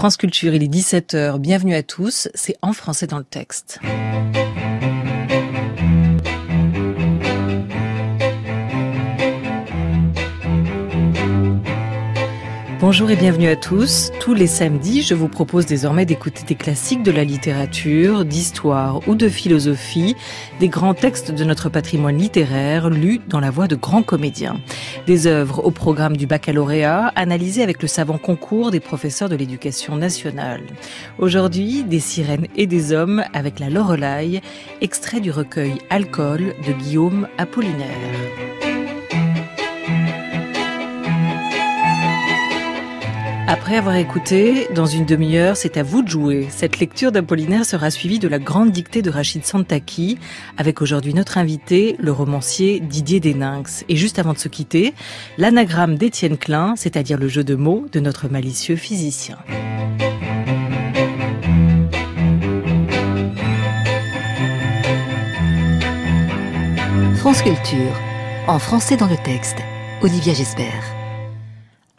France Culture, il est 17h, bienvenue à tous, c'est En français dans le texte. Bonjour et bienvenue à tous. Tous les samedis, je vous propose désormais d'écouter des classiques de la littérature, d'histoire ou de philosophie, des grands textes de notre patrimoine littéraire lus dans la voix de grands comédiens. Des œuvres au programme du baccalauréat, analysées avec le savant concours des professeurs de l'éducation nationale. Aujourd'hui, des sirènes et des hommes avec la Loreley, extrait du recueil Alcool de Guillaume Apollinaire. Après avoir écouté, dans une demi-heure, c'est à vous de jouer. Cette lecture d'Apollinaire sera suivie de la grande dictée de Rachid Santaki, avec aujourd'hui notre invité, le romancier Didier Deninx. Et juste avant de se quitter, l'anagramme d'Étienne Klein, c'est-à-dire le jeu de mots de notre malicieux physicien. France Culture, en français dans le texte, Olivia Gesbert.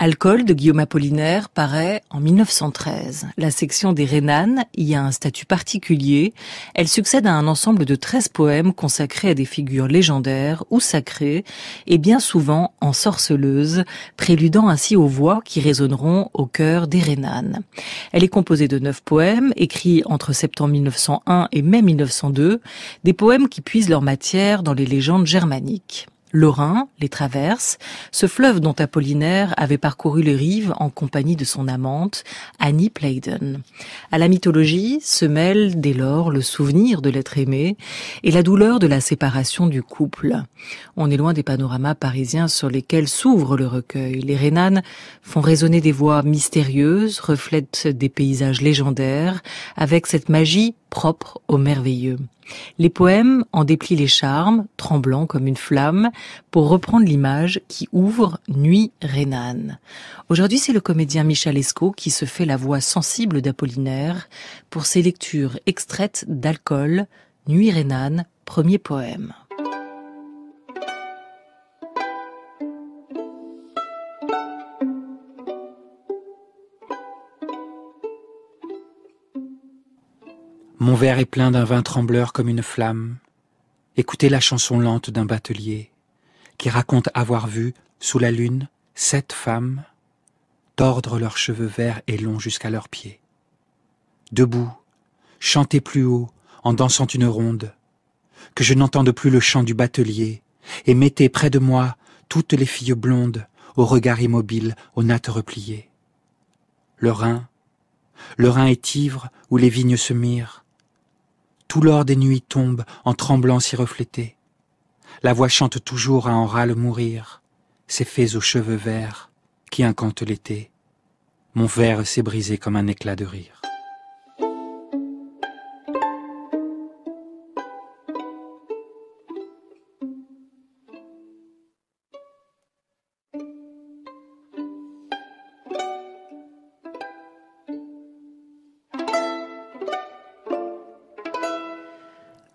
Alcool de Guillaume Apollinaire paraît en 1913. La section des Rhénanes y a un statut particulier. Elle succède à un ensemble de 13 poèmes consacrés à des figures légendaires ou sacrées et bien souvent ensorceleuses, préludant ainsi aux voix qui résonneront au cœur des Rhénanes. Elle est composée de 9 poèmes écrits entre septembre 1901 et mai 1902, des poèmes qui puisent leur matière dans les légendes germaniques. Le Rhin les traverse, ce fleuve dont Apollinaire avait parcouru les rives en compagnie de son amante, Annie Pleiden. À la mythologie se mêle dès lors le souvenir de l'être aimé et la douleur de la séparation du couple. On est loin des panoramas parisiens sur lesquels s'ouvre le recueil. Les Rhénanes font résonner des voix mystérieuses, reflètent des paysages légendaires, avec cette magie propre au merveilleux. Les poèmes en déplient les charmes, tremblant comme une flamme, pour reprendre l'image qui ouvre Nuit rhénane. Aujourd'hui, c'est le comédien Michal Lescaut qui se fait la voix sensible d'Apollinaire pour ses lectures extraites d'Alcool, Nuit rhénane, premier poème. Mon verre est plein d'un vin trembleur comme une flamme. Écoutez la chanson lente d'un batelier qui raconte avoir vu, sous la lune, 7 femmes tordre leurs cheveux verts et longs jusqu'à leurs pieds. Debout, chantez plus haut en dansant une ronde, que je n'entende plus le chant du batelier, et mettez près de moi toutes les filles blondes au regard immobile, aux nattes repliées. Le Rhin est ivre où les vignes se mirent. Tout l'or des nuits tombe en tremblant s'y refléter. La voix chante toujours à en râle mourir, ces fées aux cheveux verts qui incantent l'été. Mon verre s'est brisé comme un éclat de rire.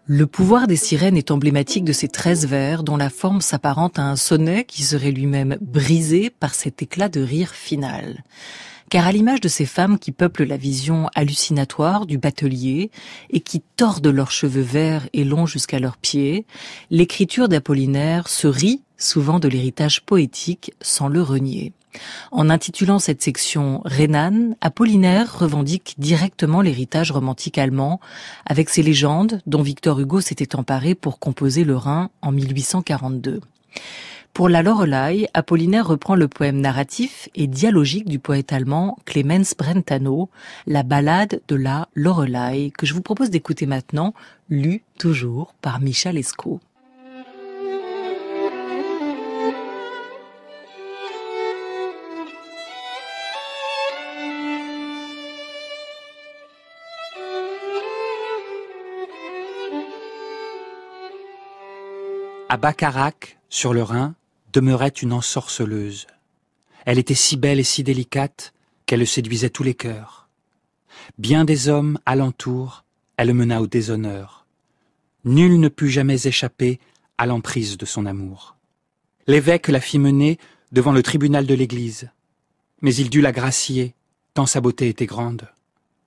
Le pouvoir des sirènes est emblématique de ces 13 vers dont la forme s'apparente à un sonnet qui serait lui-même brisé par cet éclat de rire final. Car à l'image de ces femmes qui peuplent la vision hallucinatoire du batelier et qui tordent leurs cheveux verts et longs jusqu'à leurs pieds, l'écriture d'Apollinaire se rit souvent de l'héritage poétique sans le renier. En intitulant cette section Rhénane, Apollinaire revendique directement l'héritage romantique allemand avec ses légendes dont Victor Hugo s'était emparé pour composer Le Rhin en 1842. Pour la Loreley, Apollinaire reprend le poème narratif et dialogique du poète allemand Clemens Brentano, la ballade de la Loreley, que je vous propose d'écouter maintenant, lu toujours par Michal Lescaut. À Bacharach, sur le Rhin, demeurait une ensorceleuse. Elle était si belle et si délicate qu'elle séduisait tous les cœurs. Bien des hommes alentour, elle mena au déshonneur. Nul ne put jamais échapper à l'emprise de son amour. L'évêque la fit mener devant le tribunal de l'église, mais il dut la gracier, tant sa beauté était grande.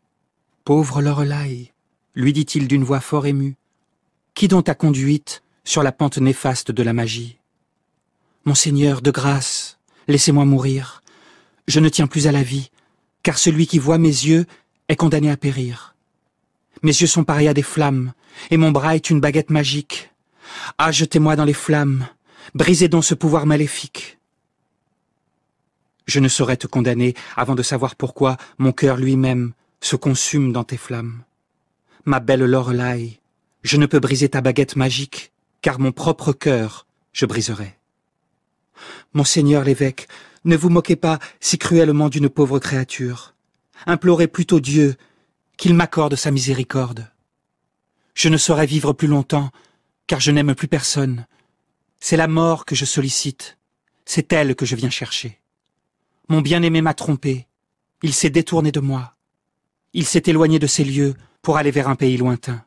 « Pauvre Loreley, lui dit-il d'une voix fort émue, qui donc t'a conduite sur la pente néfaste de la magie? Monseigneur, de grâce, laissez-moi mourir. Je ne tiens plus à la vie, car celui qui voit mes yeux est condamné à périr. Mes yeux sont pareils à des flammes, et mon bras est une baguette magique. Ah, jetez-moi dans les flammes, brisez donc ce pouvoir maléfique. Je ne saurais te condamner avant de savoir pourquoi mon cœur lui-même se consume dans tes flammes. Ma belle Loreley, je ne peux briser ta baguette magique, car mon propre cœur je briserai. Monseigneur l'évêque, ne vous moquez pas si cruellement d'une pauvre créature. Implorez plutôt Dieu qu'il m'accorde sa miséricorde. Je ne saurais vivre plus longtemps, car je n'aime plus personne. C'est la mort que je sollicite, c'est elle que je viens chercher. Mon bien-aimé m'a trompé, il s'est détourné de moi. Il s'est éloigné de ces lieux pour aller vers un pays lointain.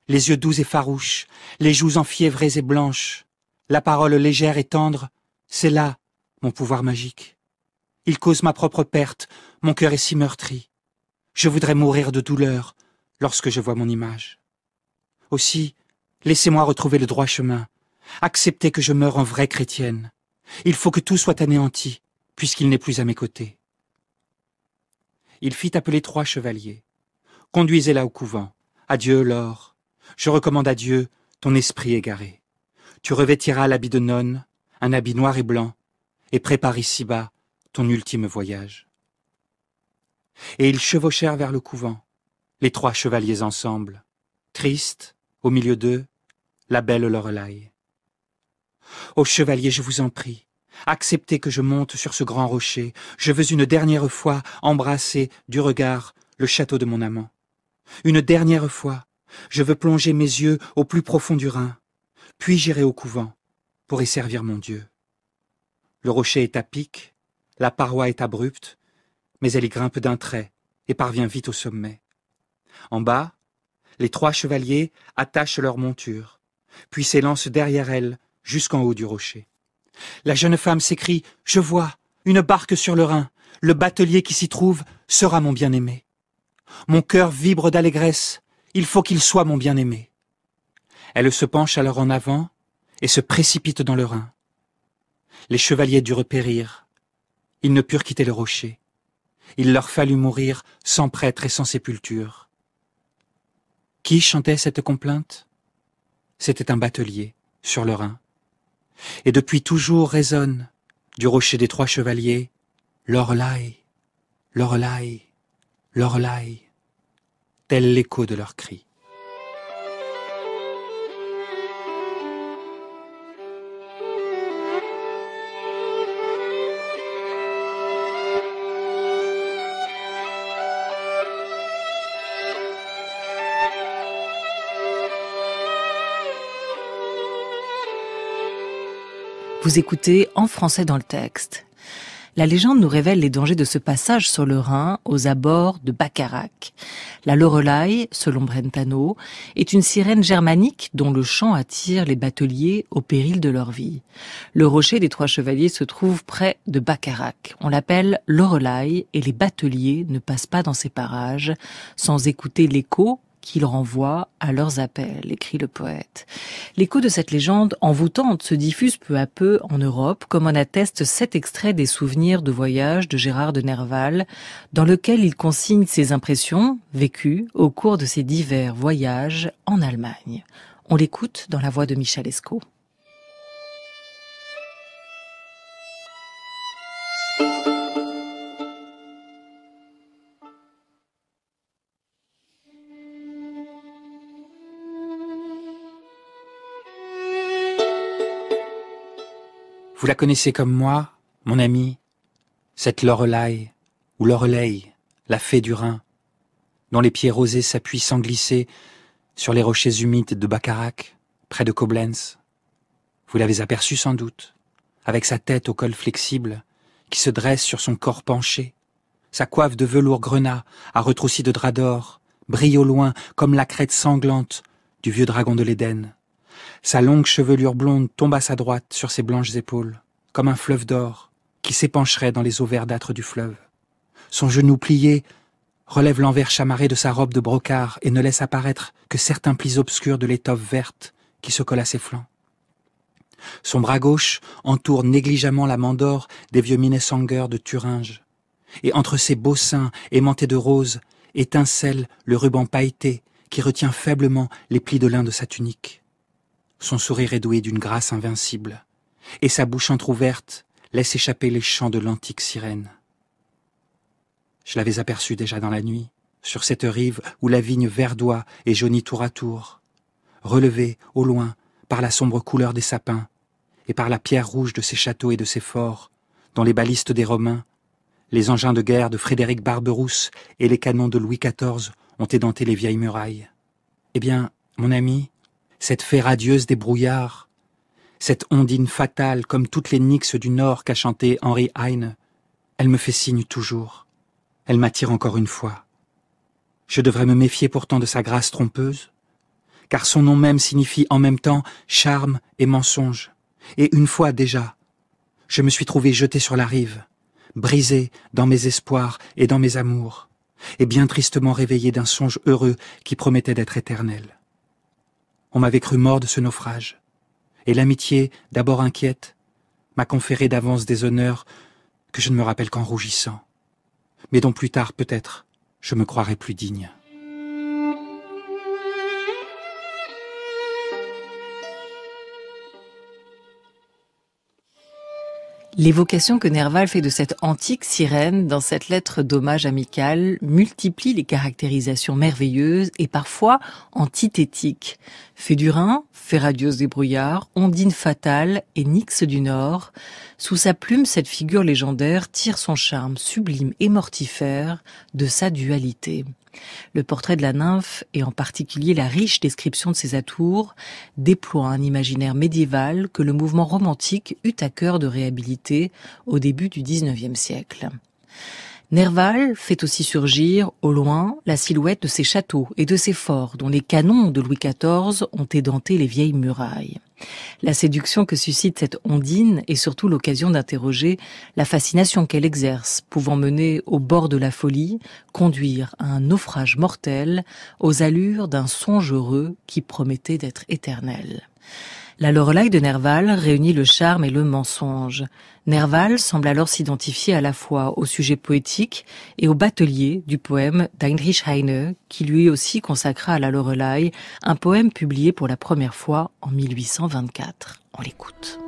Les yeux doux et farouches, les joues enfiévrées et blanches, la parole légère et tendre, c'est là mon pouvoir magique. Il cause ma propre perte, mon cœur est si meurtri. Je voudrais mourir de douleur lorsque je vois mon image. Aussi, laissez-moi retrouver le droit chemin. Acceptez que je meure en vraie chrétienne. Il faut que tout soit anéanti, puisqu'il n'est plus à mes côtés. Il fit appeler 3 chevaliers. Conduisez-la au couvent. Adieu, Laure. Je recommande à Dieu ton esprit égaré. Tu revêtiras l'habit de nonne, un habit noir et blanc, et prépare ici-bas ton ultime voyage. Et ils chevauchèrent vers le couvent, les 3 chevaliers ensemble, tristes, au milieu d'eux, la belle Loreley. Ô chevalier, je vous en prie, acceptez que je monte sur ce grand rocher, je veux une dernière fois embrasser du regard le château de mon amant. Une dernière fois, je veux plonger mes yeux au plus profond du Rhin, puis j'irai au couvent pour y servir mon Dieu. Le rocher est à pic, la paroi est abrupte, mais elle y grimpe d'un trait et parvient vite au sommet. En bas, les 3 chevaliers attachent leur monture, puis s'élancent derrière elle jusqu'en haut du rocher. La jeune femme s'écrie « Je vois, une barque sur le Rhin, le batelier qui s'y trouve sera mon bien-aimé. Mon cœur vibre d'allégresse, il faut qu'il soit mon bien-aimé. » Elle se penche alors en avant et se précipite dans le Rhin. Les chevaliers durent périr. Ils ne purent quitter le rocher. Il leur fallut mourir sans prêtre et sans sépulture. Qui chantait cette complainte? C'était un batelier, sur le Rhin. Et depuis toujours résonne, du rocher des 3 chevaliers, Loreley, Loreley, Loreley, tel l'écho de leurs cris. Vous écoutez En français dans le texte. La légende nous révèle les dangers de ce passage sur le Rhin aux abords de Bacharach. La Loreley, selon Brentano, est une sirène germanique dont le chant attire les bateliers au péril de leur vie. Le rocher des 3 chevaliers se trouve près de Bacharach. On l'appelle Loreley et les bateliers ne passent pas dans ces parages sans écouter l'écho qu'ils renvoient à leurs appels, écrit le poète. L'écho de cette légende envoûtante se diffuse peu à peu en Europe, comme en atteste cet extrait des souvenirs de voyage de Gérard de Nerval, dans lequel il consigne ses impressions vécues au cours de ses divers voyages en Allemagne. On l'écoute dans la voix de Michel Escaut. Vous la connaissez comme moi, mon ami, cette Loreley, ou Loreley, la fée du Rhin, dont les pieds rosés s'appuient sans glisser sur les rochers humides de Bacharach, près de Koblenz. Vous l'avez aperçue sans doute, avec sa tête au col flexible, qui se dresse sur son corps penché, sa coiffe de velours grenat à retroussis de drap d'or, brille au loin comme la crête sanglante du vieux dragon de l'Éden. Sa longue chevelure blonde tombe à sa droite sur ses blanches épaules, comme un fleuve d'or qui s'épancherait dans les eaux verdâtres du fleuve. Son genou plié relève l'envers chamarré de sa robe de brocart et ne laisse apparaître que certains plis obscurs de l'étoffe verte qui se colle à ses flancs. Son bras gauche entoure négligemment la mandore des vieux Minnesänger de Thuringe, et entre ses beaux seins aimantés de rose étincelle le ruban pailleté qui retient faiblement les plis de lin de sa tunique. Son sourire est doué d'une grâce invincible, et sa bouche entr'ouverte laisse échapper les chants de l'antique sirène. Je l'avais aperçu déjà dans la nuit, sur cette rive où la vigne verdoie et jaunie tour à tour, relevée au loin par la sombre couleur des sapins et par la pierre rouge de ses châteaux et de ses forts, dont les balistes des Romains, les engins de guerre de Frédéric Barberousse et les canons de Louis XIV ont édenté les vieilles murailles. Eh bien, mon ami, cette fée radieuse des brouillards, cette ondine fatale comme toutes les nixes du Nord qu'a chanté Henry Heine, elle me fait signe toujours. Elle m'attire encore une fois. Je devrais me méfier pourtant de sa grâce trompeuse, car son nom même signifie en même temps charme et mensonge. Et une fois déjà, je me suis trouvé jeté sur la rive, brisé dans mes espoirs et dans mes amours, et bien tristement réveillé d'un songe heureux qui promettait d'être éternel. On m'avait cru mort de ce naufrage, et l'amitié, d'abord inquiète, m'a conféré d'avance des honneurs que je ne me rappelle qu'en rougissant, mais dont plus tard, peut-être, je me croirai plus digne. L'évocation que Nerval fait de cette antique sirène dans cette lettre d'hommage amicale multiplie les caractérisations merveilleuses et parfois antithétiques. Fée du Rhin, fée radieuse des brouillards, ondine fatale et Nyx du Nord. Sous sa plume, cette figure légendaire tire son charme sublime et mortifère de sa dualité. Le portrait de la nymphe, et en particulier la riche description de ses atours, déploie un imaginaire médiéval que le mouvement romantique eut à cœur de réhabiliter au début du XIXe siècle. Nerval fait aussi surgir, au loin, la silhouette de ses châteaux et de ses forts, dont les canons de Louis XIV ont édenté les vieilles murailles. La séduction que suscite cette ondine est surtout l'occasion d'interroger la fascination qu'elle exerce, pouvant mener au bord de la folie, conduire à un naufrage mortel, aux allures d'un songe heureux qui promettait d'être éternel. La Loreley de Nerval réunit le charme et le mensonge. Nerval semble alors s'identifier à la fois au sujet poétique et au batelier du poème d'Heinrich Heine, qui lui aussi consacra à la Loreley un poème publié pour la première fois en 1824. On l'écoute.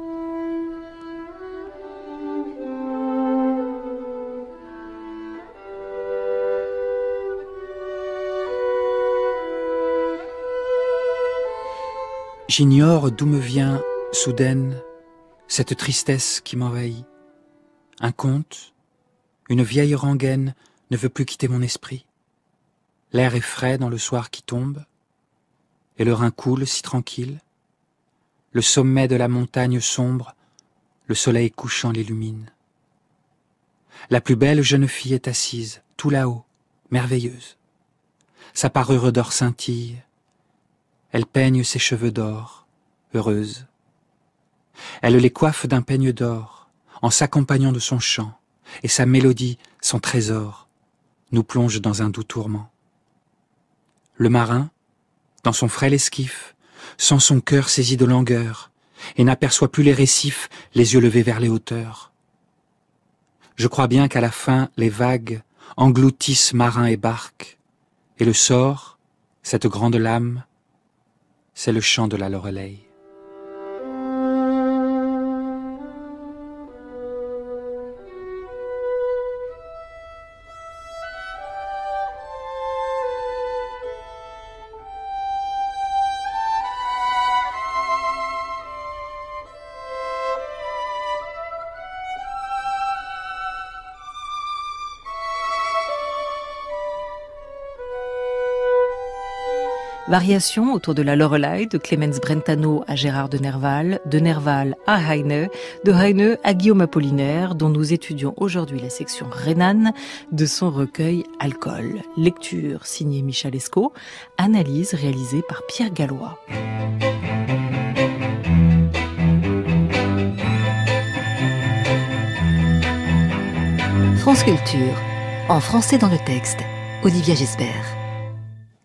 J'ignore d'où me vient, soudaine, cette tristesse qui m'envahit. Un conte, une vieille rengaine ne veut plus quitter mon esprit. L'air est frais dans le soir qui tombe, et le Rhin coule si tranquille. Le sommet de la montagne sombre, le soleil couchant l'illumine. La plus belle jeune fille est assise, tout là-haut, merveilleuse. Sa parure d'or scintille. Elle peigne ses cheveux d'or, heureuse. Elle les coiffe d'un peigne d'or, en s'accompagnant de son chant, et sa mélodie, son trésor, nous plonge dans un doux tourment. Le marin, dans son frêle esquif, sent son cœur saisi de langueur, et n'aperçoit plus les récifs, les yeux levés vers les hauteurs. Je crois bien qu'à la fin, les vagues engloutissent marin et barque, et le sort, cette grande lame, c'est le chant de la Loreley. Variation autour de la Loreley, de Clemens Brentano à Gérard de Nerval à Heine, de Heine à Guillaume Apollinaire, dont nous étudions aujourd'hui la section rhénane de son recueil Alcool. Lecture signée Michel Escaut, analyse réalisée par Pierre Gallois. France Culture. En français dans le texte, Olivia Gesbert.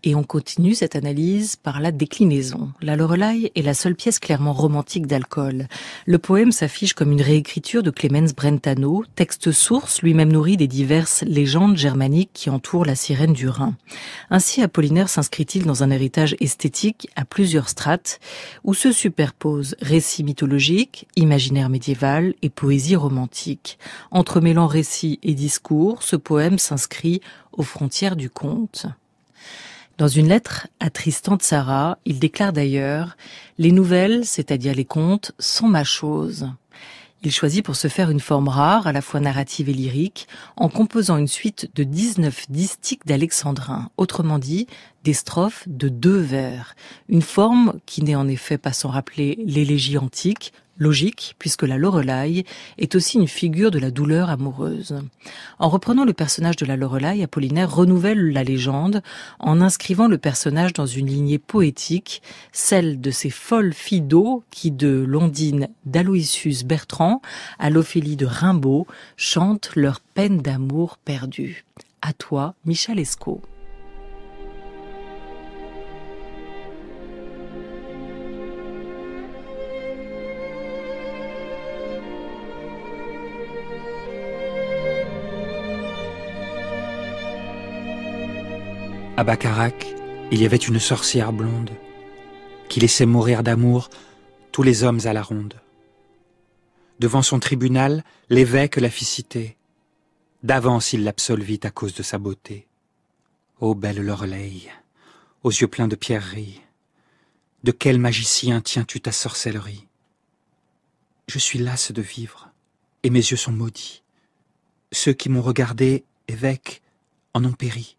Et on continue cette analyse par la déclinaison. La Loreley est la seule pièce clairement romantique d'Alcool. Le poème s'affiche comme une réécriture de Clemens Brentano, texte source lui-même nourri des diverses légendes germaniques qui entourent la sirène du Rhin. Ainsi, Apollinaire s'inscrit-il dans un héritage esthétique à plusieurs strates, où se superposent récits mythologiques, imaginaire médiéval et poésie romantique. Entremêlant récits et discours, ce poème s'inscrit aux frontières du conte. Dans une lettre à Tristan Tzara, il déclare d'ailleurs « Les nouvelles, c'est-à-dire les contes, sont ma chose ». Il choisit pour se faire une forme rare, à la fois narrative et lyrique, en composant une suite de 19 distiches d'alexandrins, autrement dit, des strophes de 2 vers. Une forme qui n'est en effet pas sans rappeler l'élégie antique, logique, puisque la Loreley est aussi une figure de la douleur amoureuse. En reprenant le personnage de la Loreley, Apollinaire renouvelle la légende en inscrivant le personnage dans une lignée poétique, celle de ces folles filles d'eau qui, de l'Ondine d'Aloysius Bertrand à l'Ophélie de Rimbaud, chantent leur peine d'amour perdue. À toi, Michel Escaut. À Bacharach, il y avait une sorcière blonde qui laissait mourir d'amour tous les hommes à la ronde. Devant son tribunal, l'évêque la fit citer. D'avance il l'absolvit à cause de sa beauté. Ô belle Loreley, aux yeux pleins de pierreries, de quel magicien tiens-tu ta sorcellerie? Je suis lasse de vivre, et mes yeux sont maudits. Ceux qui m'ont regardé, évêque, en ont péri.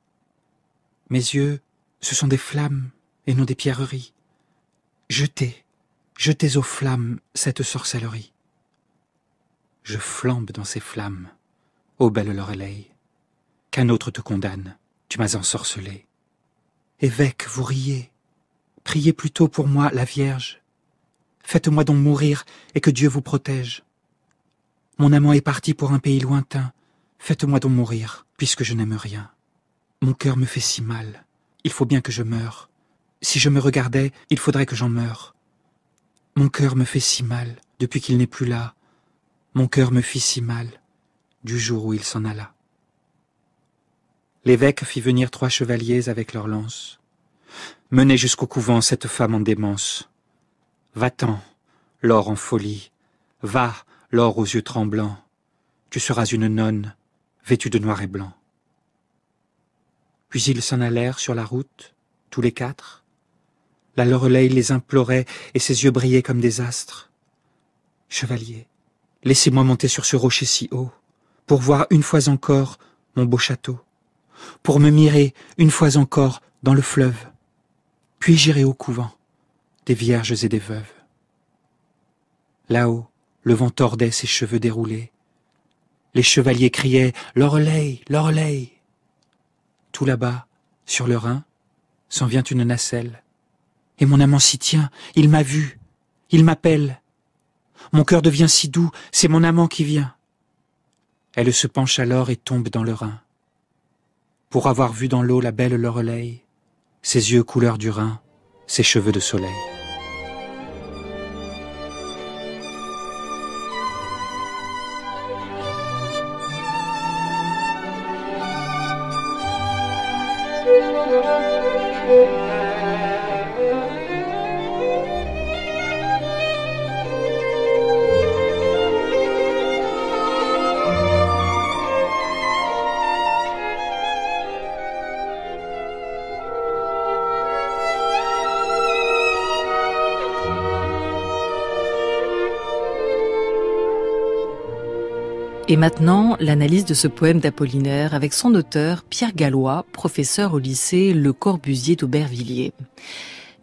Mes yeux, ce sont des flammes et non des pierreries. Jetez, jetez aux flammes cette sorcellerie. Je flambe dans ces flammes, ô belle Loreley. Qu'un autre te condamne, tu m'as ensorcelé. Évêque, vous riez, priez plutôt pour moi la Vierge. Faites-moi donc mourir et que Dieu vous protège. Mon amant est parti pour un pays lointain, faites-moi donc mourir, puisque je n'aime rien. Mon cœur me fait si mal, il faut bien que je meure. Si je me regardais, il faudrait que j'en meure. Mon cœur me fait si mal, depuis qu'il n'est plus là. Mon cœur me fit si mal, du jour où il s'en alla. L'évêque fit venir 3 chevaliers avec leurs lances. Menez jusqu'au couvent cette femme en démence. Va-t'en, Laure en folie, va, Laure aux yeux tremblants. Tu seras une nonne, vêtue de noir et blanc. Puis ils s'en allèrent sur la route, tous les 4. La Loreley les implorait et ses yeux brillaient comme des astres. Chevalier, laissez-moi monter sur ce rocher si haut, pour voir une fois encore mon beau château, pour me mirer une fois encore dans le fleuve, puis j'irai au couvent des vierges et des veuves. Là-haut, le vent tordait ses cheveux déroulés. Les chevaliers criaient « Loreley, Loreley !» Tout là-bas, sur le Rhin, s'en vient une nacelle. Et mon amant s'y tient, il m'a vu, il m'appelle. Mon cœur devient si doux, c'est mon amant qui vient. Elle se penche alors et tombe dans le Rhin. Pour avoir vu dans l'eau la belle Loreley, ses yeux couleur du Rhin, ses cheveux de soleil. Et maintenant, l'analyse de ce poème d'Apollinaire avec son auteur, Pierre Gallois, professeur au lycée Le Corbusier d'Aubervilliers.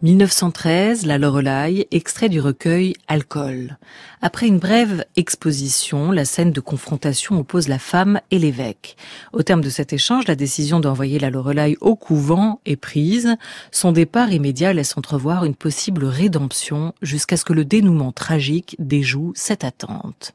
1913, La Loreley, extrait du recueil Alcool. Après une brève exposition, la scène de confrontation oppose la femme et l'évêque. Au terme de cet échange, la décision d'envoyer la Loreley au couvent est prise. Son départ immédiat laisse entrevoir une possible rédemption jusqu'à ce que le dénouement tragique déjoue cette attente.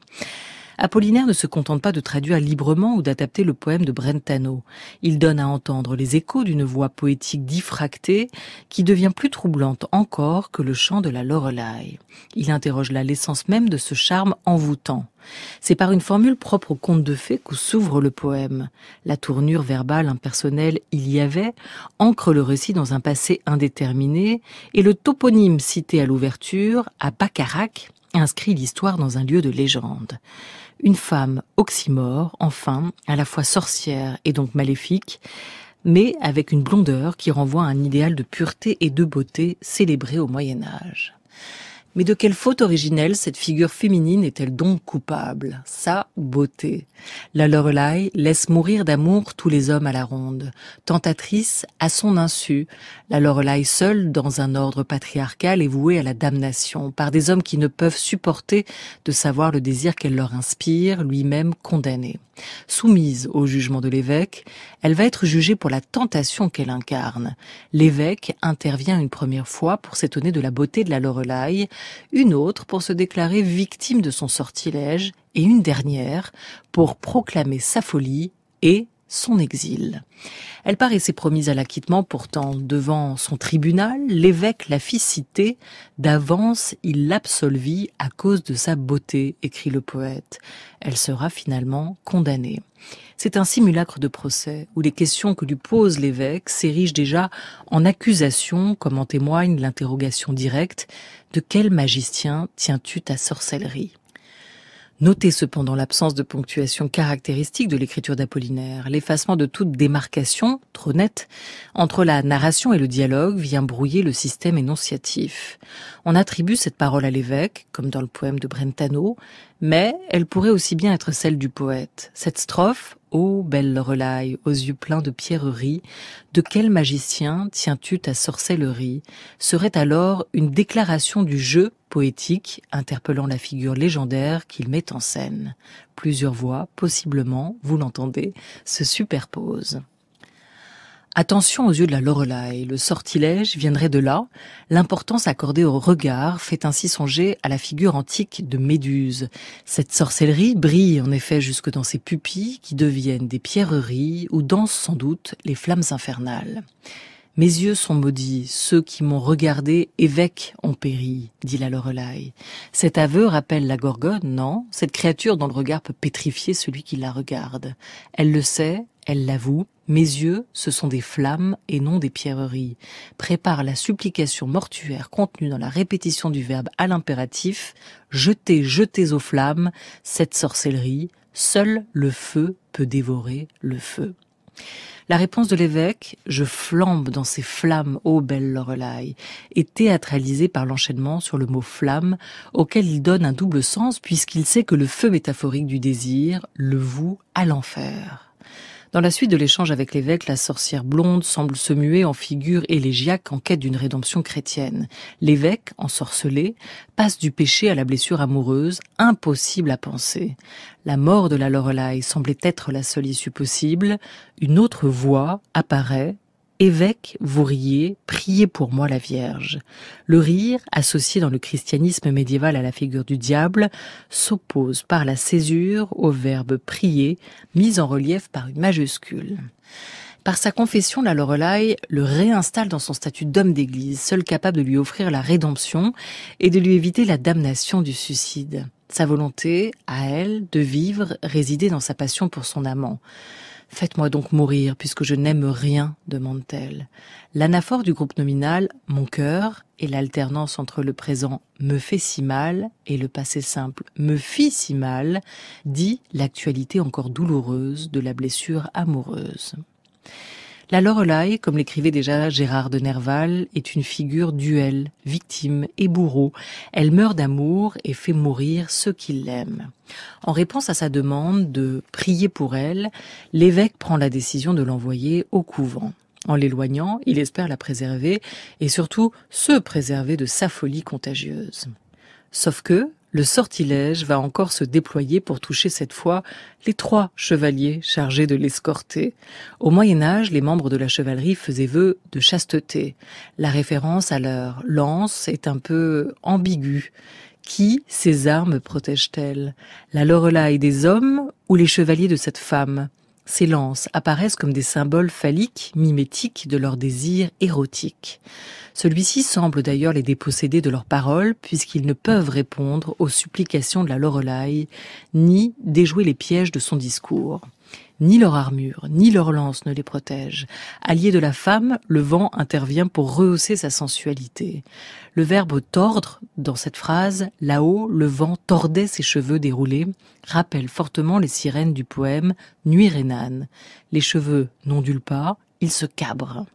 Apollinaire ne se contente pas de traduire librement ou d'adapter le poème de Brentano. Il donne à entendre les échos d'une voix poétique diffractée qui devient plus troublante encore que le chant de la Loreley. Il interroge là l'essence même de ce charme envoûtant. C'est par une formule propre au conte de fées qu'où s'ouvre le poème. La tournure verbale impersonnelle « il y avait » ancre le récit dans un passé indéterminé et le toponyme cité à l'ouverture, à Bacharach, inscrit l'histoire dans un lieu de légende. Une femme oxymore, enfin, à la fois sorcière et donc maléfique, mais avec une blondeur qui renvoie à un idéal de pureté et de beauté célébré au Moyen-Âge. Mais de quelle faute originelle cette figure féminine est-elle donc coupable? Sa beauté. La Loreley laisse mourir d'amour tous les hommes à la ronde. Tentatrice à son insu, la Loreley seule dans un ordre patriarcal est vouée à la damnation par des hommes qui ne peuvent supporter de savoir le désir qu'elle leur inspire, lui-même condamné. Soumise au jugement de l'évêque, elle va être jugée pour la tentation qu'elle incarne. L'évêque intervient une première fois pour s'étonner de la beauté de la Loreley, une autre pour se déclarer victime de son sortilège, et une dernière pour proclamer sa folie et son exil. Elle paraissait promise à l'acquittement, pourtant, devant son tribunal, l'évêque la fit citer. D'avance, il l'absolvit à cause de sa beauté, écrit le poète. Elle sera finalement condamnée. C'est un simulacre de procès, où les questions que lui pose l'évêque s'érigent déjà en accusation, comme en témoigne l'interrogation directe « De quel magicien tiens-tu ta sorcellerie ?» Notez cependant l'absence de ponctuation caractéristique de l'écriture d'Apollinaire. L'effacement de toute démarcation, trop nette, entre la narration et le dialogue vient brouiller le système énonciatif. On attribue cette parole à l'évêque, comme dans le poème de Brentano, mais elle pourrait aussi bien être celle du poète. Cette strophe, ô belle Loreley, aux yeux pleins de pierreries, de quel magicien tiens-tu ta sorcellerie, serait alors une déclaration du jeu poétique interpellant la figure légendaire qu'il met en scène. Plusieurs voix, possiblement, vous l'entendez, se superposent. Attention aux yeux de la Loreley, le sortilège viendrait de là, l'importance accordée au regard fait ainsi songer à la figure antique de Méduse. Cette sorcellerie brille en effet jusque dans ses pupilles qui deviennent des pierreries où dansent sans doute les flammes infernales. Mes yeux sont maudits, ceux qui m'ont regardé évêque ont péri, dit la Loreley. Cet aveu rappelle la Gorgone, non? Cette créature dont le regard peut pétrifier celui qui la regarde. Elle le sait, elle l'avoue. Mes yeux, ce sont des flammes et non des pierreries. Prépare la supplication mortuaire contenue dans la répétition du verbe à l'impératif. Jetez, jetez aux flammes cette sorcellerie. Seul le feu peut dévorer le feu. La réponse de l'évêque, « Je flambe dans ces flammes, ô belle Loreley », est théâtralisée par l'enchaînement sur le mot « flamme », auquel il donne un double sens puisqu'il sait que le feu métaphorique du désir le voue à l'enfer. Dans la suite de l'échange avec l'évêque, la sorcière blonde semble se muer en figure élégiaque en quête d'une rédemption chrétienne. L'évêque, ensorcelé, passe du péché à la blessure amoureuse, impossible à penser. La mort de la Loreley semblait être la seule issue possible. Une autre voix apparaît. Évêque, vous riez, priez pour moi la Vierge. Le rire, associé dans le christianisme médiéval à la figure du diable, s'oppose par la césure au verbe prier, mis en relief par une majuscule. Par sa confession, la Loreley le réinstalle dans son statut d'homme d'église, seul capable de lui offrir la rédemption et de lui éviter la damnation du suicide. Sa volonté, à elle, de vivre, résidait dans sa passion pour son amant. « Faites-moi donc mourir, puisque je n'aime rien », demande-t-elle. L'anaphore du groupe nominal « mon cœur » et l'alternance entre le présent « me fait si mal » et le passé simple « me fit si mal » dit l'actualité encore douloureuse de la blessure amoureuse. La Loreley, comme l'écrivait déjà Gérard de Nerval, est une figure duel, victime et bourreau. Elle meurt d'amour et fait mourir ceux qui l'aiment. En réponse à sa demande de prier pour elle, l'évêque prend la décision de l'envoyer au couvent. En l'éloignant, il espère la préserver et surtout se préserver de sa folie contagieuse. Sauf que le sortilège va encore se déployer pour toucher cette fois les 3 chevaliers chargés de l'escorter. Au Moyen-Âge, les membres de la chevalerie faisaient vœu de chasteté. La référence à leur lance est un peu ambiguë. Qui ces armes protègent-elles? La Loreley des hommes ou les chevaliers de cette femme? Ces lances apparaissent comme des symboles phalliques, mimétiques de leur désir érotique. Celui-ci semble d'ailleurs les déposséder de leurs paroles, puisqu'ils ne peuvent répondre aux supplications de la Loreley, ni déjouer les pièges de son discours. Ni leur armure, ni leur lance ne les protègent. Allié de la femme, le vent intervient pour rehausser sa sensualité. Le verbe « tordre » dans cette phrase, là-haut, le vent tordait ses cheveux déroulés, rappelle fortement les sirènes du poème Nuit rhénane. Les cheveux n'ondulent pas, ils se cabrent.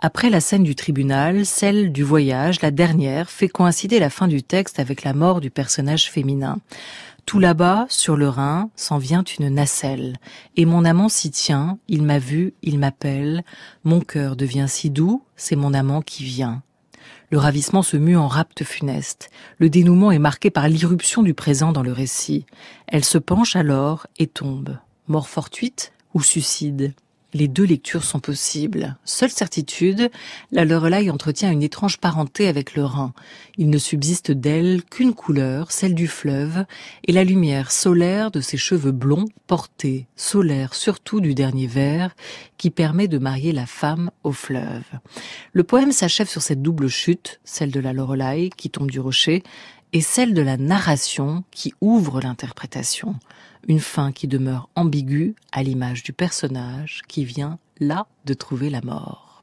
Après la scène du tribunal, celle du voyage, la dernière, fait coïncider la fin du texte avec la mort du personnage féminin. Tout là-bas, sur le Rhin, s'en vient une nacelle. Et mon amant s'y tient, il m'a vu, il m'appelle. Mon cœur devient si doux, c'est mon amant qui vient. Le ravissement se mue en rapt funeste. Le dénouement est marqué par l'irruption du présent dans le récit. Elle se penche alors et tombe. Mort fortuite ou suicide? Les deux lectures sont possibles. Seule certitude, la Loreley entretient une étrange parenté avec le Rhin. Il ne subsiste d'elle qu'une couleur, celle du fleuve, et la lumière solaire de ses cheveux blonds portés, solaire surtout du dernier vers, qui permet de marier la femme au fleuve. Le poème s'achève sur cette double chute, celle de la Loreley qui tombe du rocher, et celle de la narration qui ouvre l'interprétation. Une fin qui demeure ambiguë à l'image du personnage qui vient là de trouver la mort.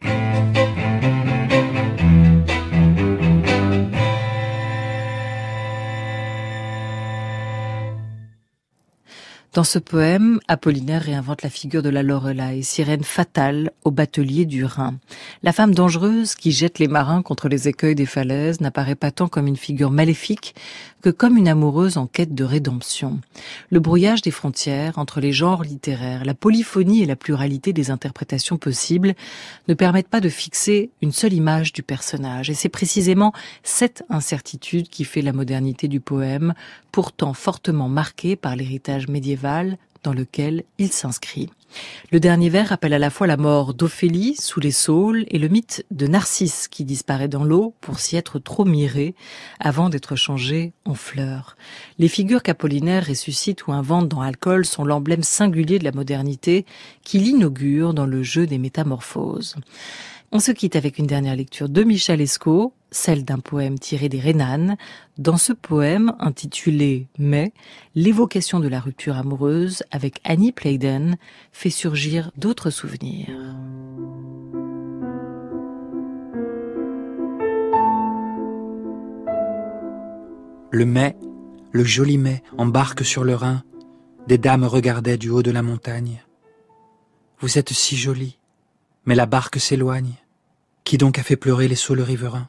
Dans ce poème, Apollinaire réinvente la figure de la Loreley, sirène fatale au batelier du Rhin. La femme dangereuse qui jette les marins contre les écueils des falaises n'apparaît pas tant comme une figure maléfique que comme une amoureuse en quête de rédemption. Le brouillage des frontières entre les genres littéraires, la polyphonie et la pluralité des interprétations possibles ne permettent pas de fixer une seule image du personnage. Et c'est précisément cette incertitude qui fait la modernité du poème, pourtant fortement marquée par l'héritage médiéval dans lequel il s'inscrit. Le dernier vers rappelle à la fois la mort d'Ophélie sous les saules et le mythe de Narcisse qui disparaît dans l'eau pour s'y être trop miré avant d'être changé en fleur. Les figures qu'Apollinaire ressuscite ou invente dans Alcool sont l'emblème singulier de la modernité qui l'inaugure dans le jeu des métamorphoses. On se quitte avec une dernière lecture de Michel Escaut, celle d'un poème tiré des Rhénanes. Dans ce poème, intitulé « Mai », l'évocation de la rupture amoureuse avec Annie Pleiden fait surgir d'autres souvenirs. Le mai, le joli mai, embarque sur le Rhin. Des dames regardaient du haut de la montagne. Vous êtes si jolie, mais la barque s'éloigne. Qui donc a fait pleurer les saules riverains?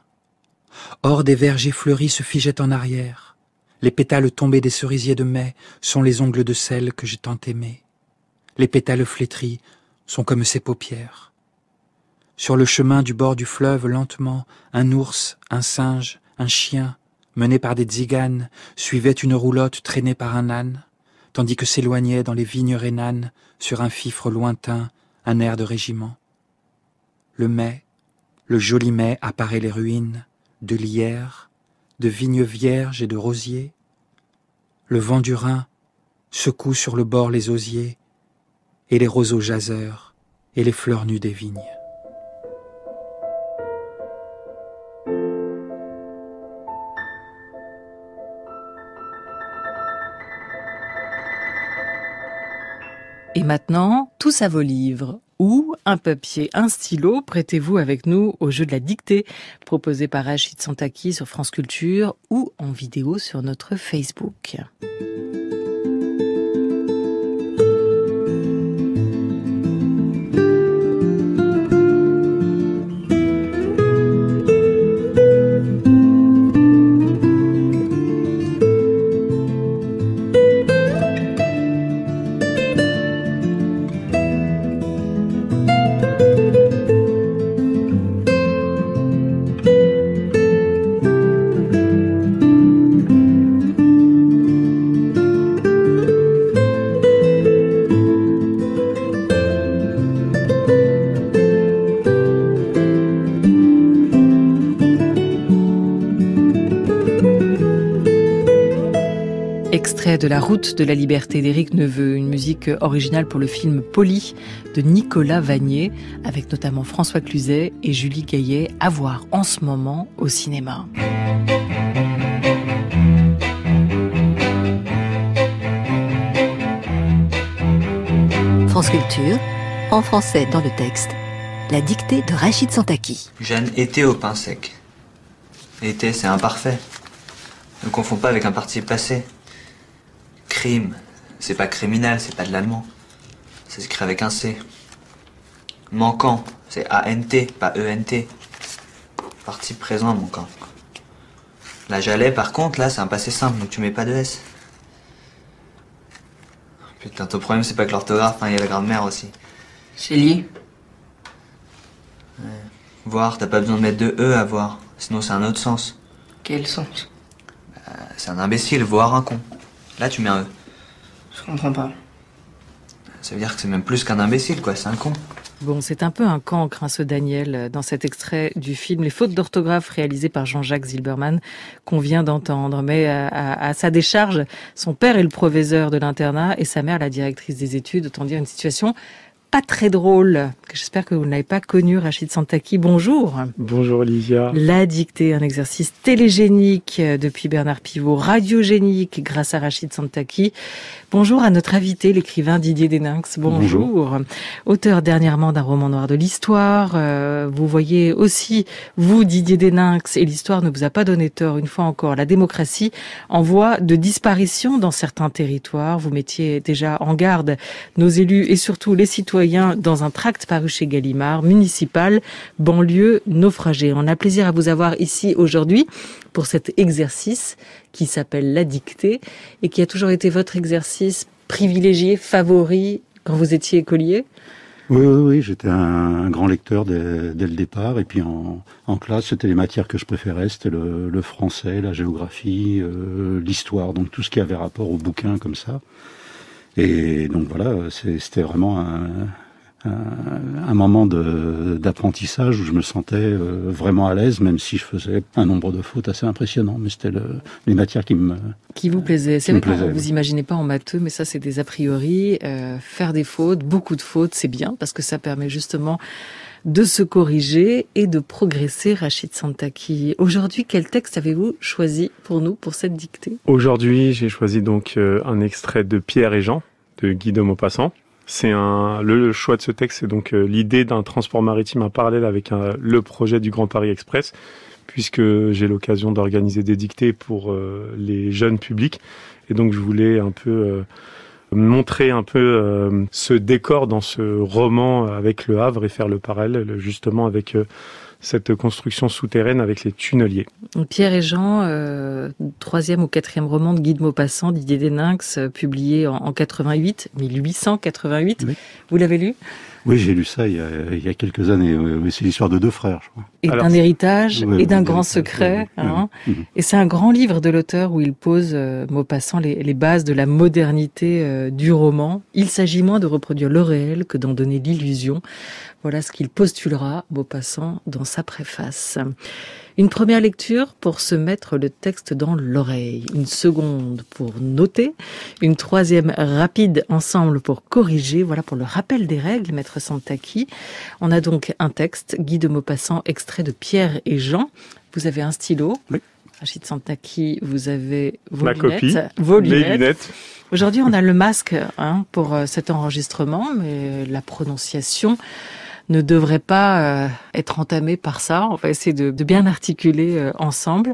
Hors des vergers fleuris se figeaient en arrière. Les pétales tombés des cerisiers de mai sont les ongles de celle que j'ai tant aimée. Les pétales flétris sont comme ses paupières. Sur le chemin du bord du fleuve, lentement, un ours, un singe, un chien, menés par des tziganes, suivaient une roulotte traînée par un âne, tandis que s'éloignait dans les vignes rhénanes, sur un fifre lointain, un air de régiment. Le mai, le joli mai apparaît les ruines, de lierres, de vignes vierges et de rosiers. Le vent du Rhin secoue sur le bord les osiers, et les roseaux jaseurs, et les fleurs nues des vignes. Et maintenant, tous à vos livres. Ou un papier, un stylo, prêtez-vous avec nous au jeu de la dictée proposé par Rachid Santaki sur France Culture ou en vidéo sur notre Facebook. extrait de La route de la liberté d'Éric Neveu, une musique originale pour le film Polly de Nicolas Vanier, avec notamment François Cluzet et Julie Gaillet, à voir en ce moment au cinéma. France Culture, en français dans le texte, la dictée de Rachid Santaki. Jeanne était au pain sec. Était, c'est imparfait. Ne confonds pas avec un participe passé. Crime, c'est pas criminel, c'est pas de l'allemand. Ça s'écrit avec un C. Manquant, c'est A-N-T, pas E-N-T. Participe présent, manquant. La j'allais, par contre, là, c'est un passé simple, donc tu mets pas de S. Putain, ton problème, c'est pas que l'orthographe, il y a la grammaire aussi. C'est lié. Ouais. Voir, t'as pas besoin de mettre de E à voir, sinon c'est un autre sens. Quel sens? C'est un imbécile, voir un con. Là, tu mets un E. Je comprends pas. Ça veut dire que c'est même plus qu'un imbécile, quoi, c'est un con. Bon, c'est un peu un cancre, ce Daniel, dans cet extrait du film Les fautes d'orthographe réalisé par Jean-Jacques Zilberman qu'on vient d'entendre. Mais à sa décharge, son père est le proviseur de l'internat et sa mère la directrice des études. Autant dire une situation pas très drôle. J'espère que vous ne l'avez pas connu, Rachid Santaki. Bonjour. Bonjour Olivia. La dictée, un exercice télégénique depuis Bernard Pivot, radiogénique grâce à Rachid Santaki. Bonjour à notre invité, l'écrivain Didier Deninx. Bonjour. Auteur dernièrement d'un roman noir de l'histoire. Vous voyez aussi, vous, Didier Deninx, et l'histoire ne vous a pas donné tort, une fois encore, la démocratie en voie de disparition dans certains territoires. Vous mettiez déjà en garde nos élus et surtout les citoyens dans un tract paru chez Gallimard, municipal, banlieue naufragée. On a plaisir à vous avoir ici aujourd'hui pour cet exercice qui s'appelle la dictée et qui a toujours été votre exercice privilégié, favori quand vous étiez écolier. Oui, j'étais un grand lecteur dès le départ. Et puis en classe, c'était les matières que je préférais. C'était le français, la géographie, l'histoire, donc tout ce qui avait rapport au bouquin comme ça. Et donc voilà, c'était vraiment un moment d'apprentissage où je me sentais vraiment à l'aise, même si je faisais un nombre de fautes assez impressionnant. Mais c'était les matières qui vous plaisaient. C'est vrai que vous oui. imaginez pas en matheux, mais ça c'est des a priori. Faire des fautes, beaucoup de fautes, c'est bien parce que ça permet justement de se corriger et de progresser. Rachid Santaki, aujourd'hui, quel texte avez-vous choisi pour nous, pour cette dictée? Aujourd'hui, j'ai choisi donc un extrait de Pierre et Jean, de Guy de Maupassant. Le choix de ce texte, c'est donc l'idée d'un transport maritime en parallèle avec le projet du Grand Paris Express, puisque j'ai l'occasion d'organiser des dictées pour les jeunes publics. Et donc, je voulais un peu montrer un peu ce décor dans ce roman avec le Havre et faire le parallèle justement avec cette construction souterraine avec les tunneliers. Pierre et Jean, 3e ou 4e roman de Guy de Maupassant, Didier Deninx, publié en 1888. Oui. Vous l'avez lu? Oui, j'ai lu ça il y a quelques années. Oui, c'est l'histoire de deux frères, je crois. Et d'un héritage et d'un grand secret. Et c'est un grand livre de l'auteur où il pose, Maupassant, les bases de la modernité du roman. Il s'agit moins de reproduire le réel que d'en donner l'illusion. Voilà ce qu'il postulera, Maupassant, dans sa préface. Une première lecture pour se mettre le texte dans l'oreille, une seconde pour noter, une troisième rapide ensemble pour corriger. Voilà pour le rappel des règles, maître Santaki. On a donc un texte, Guy de Maupassant, extrait de Pierre et Jean. Vous avez un stylo. Oui. Rachid Santaki, vous avez vos lunettes. Aujourd'hui, on a le masque pour cet enregistrement, mais la prononciation ne devrait pas être entamé par ça. On va essayer de bien articuler ensemble.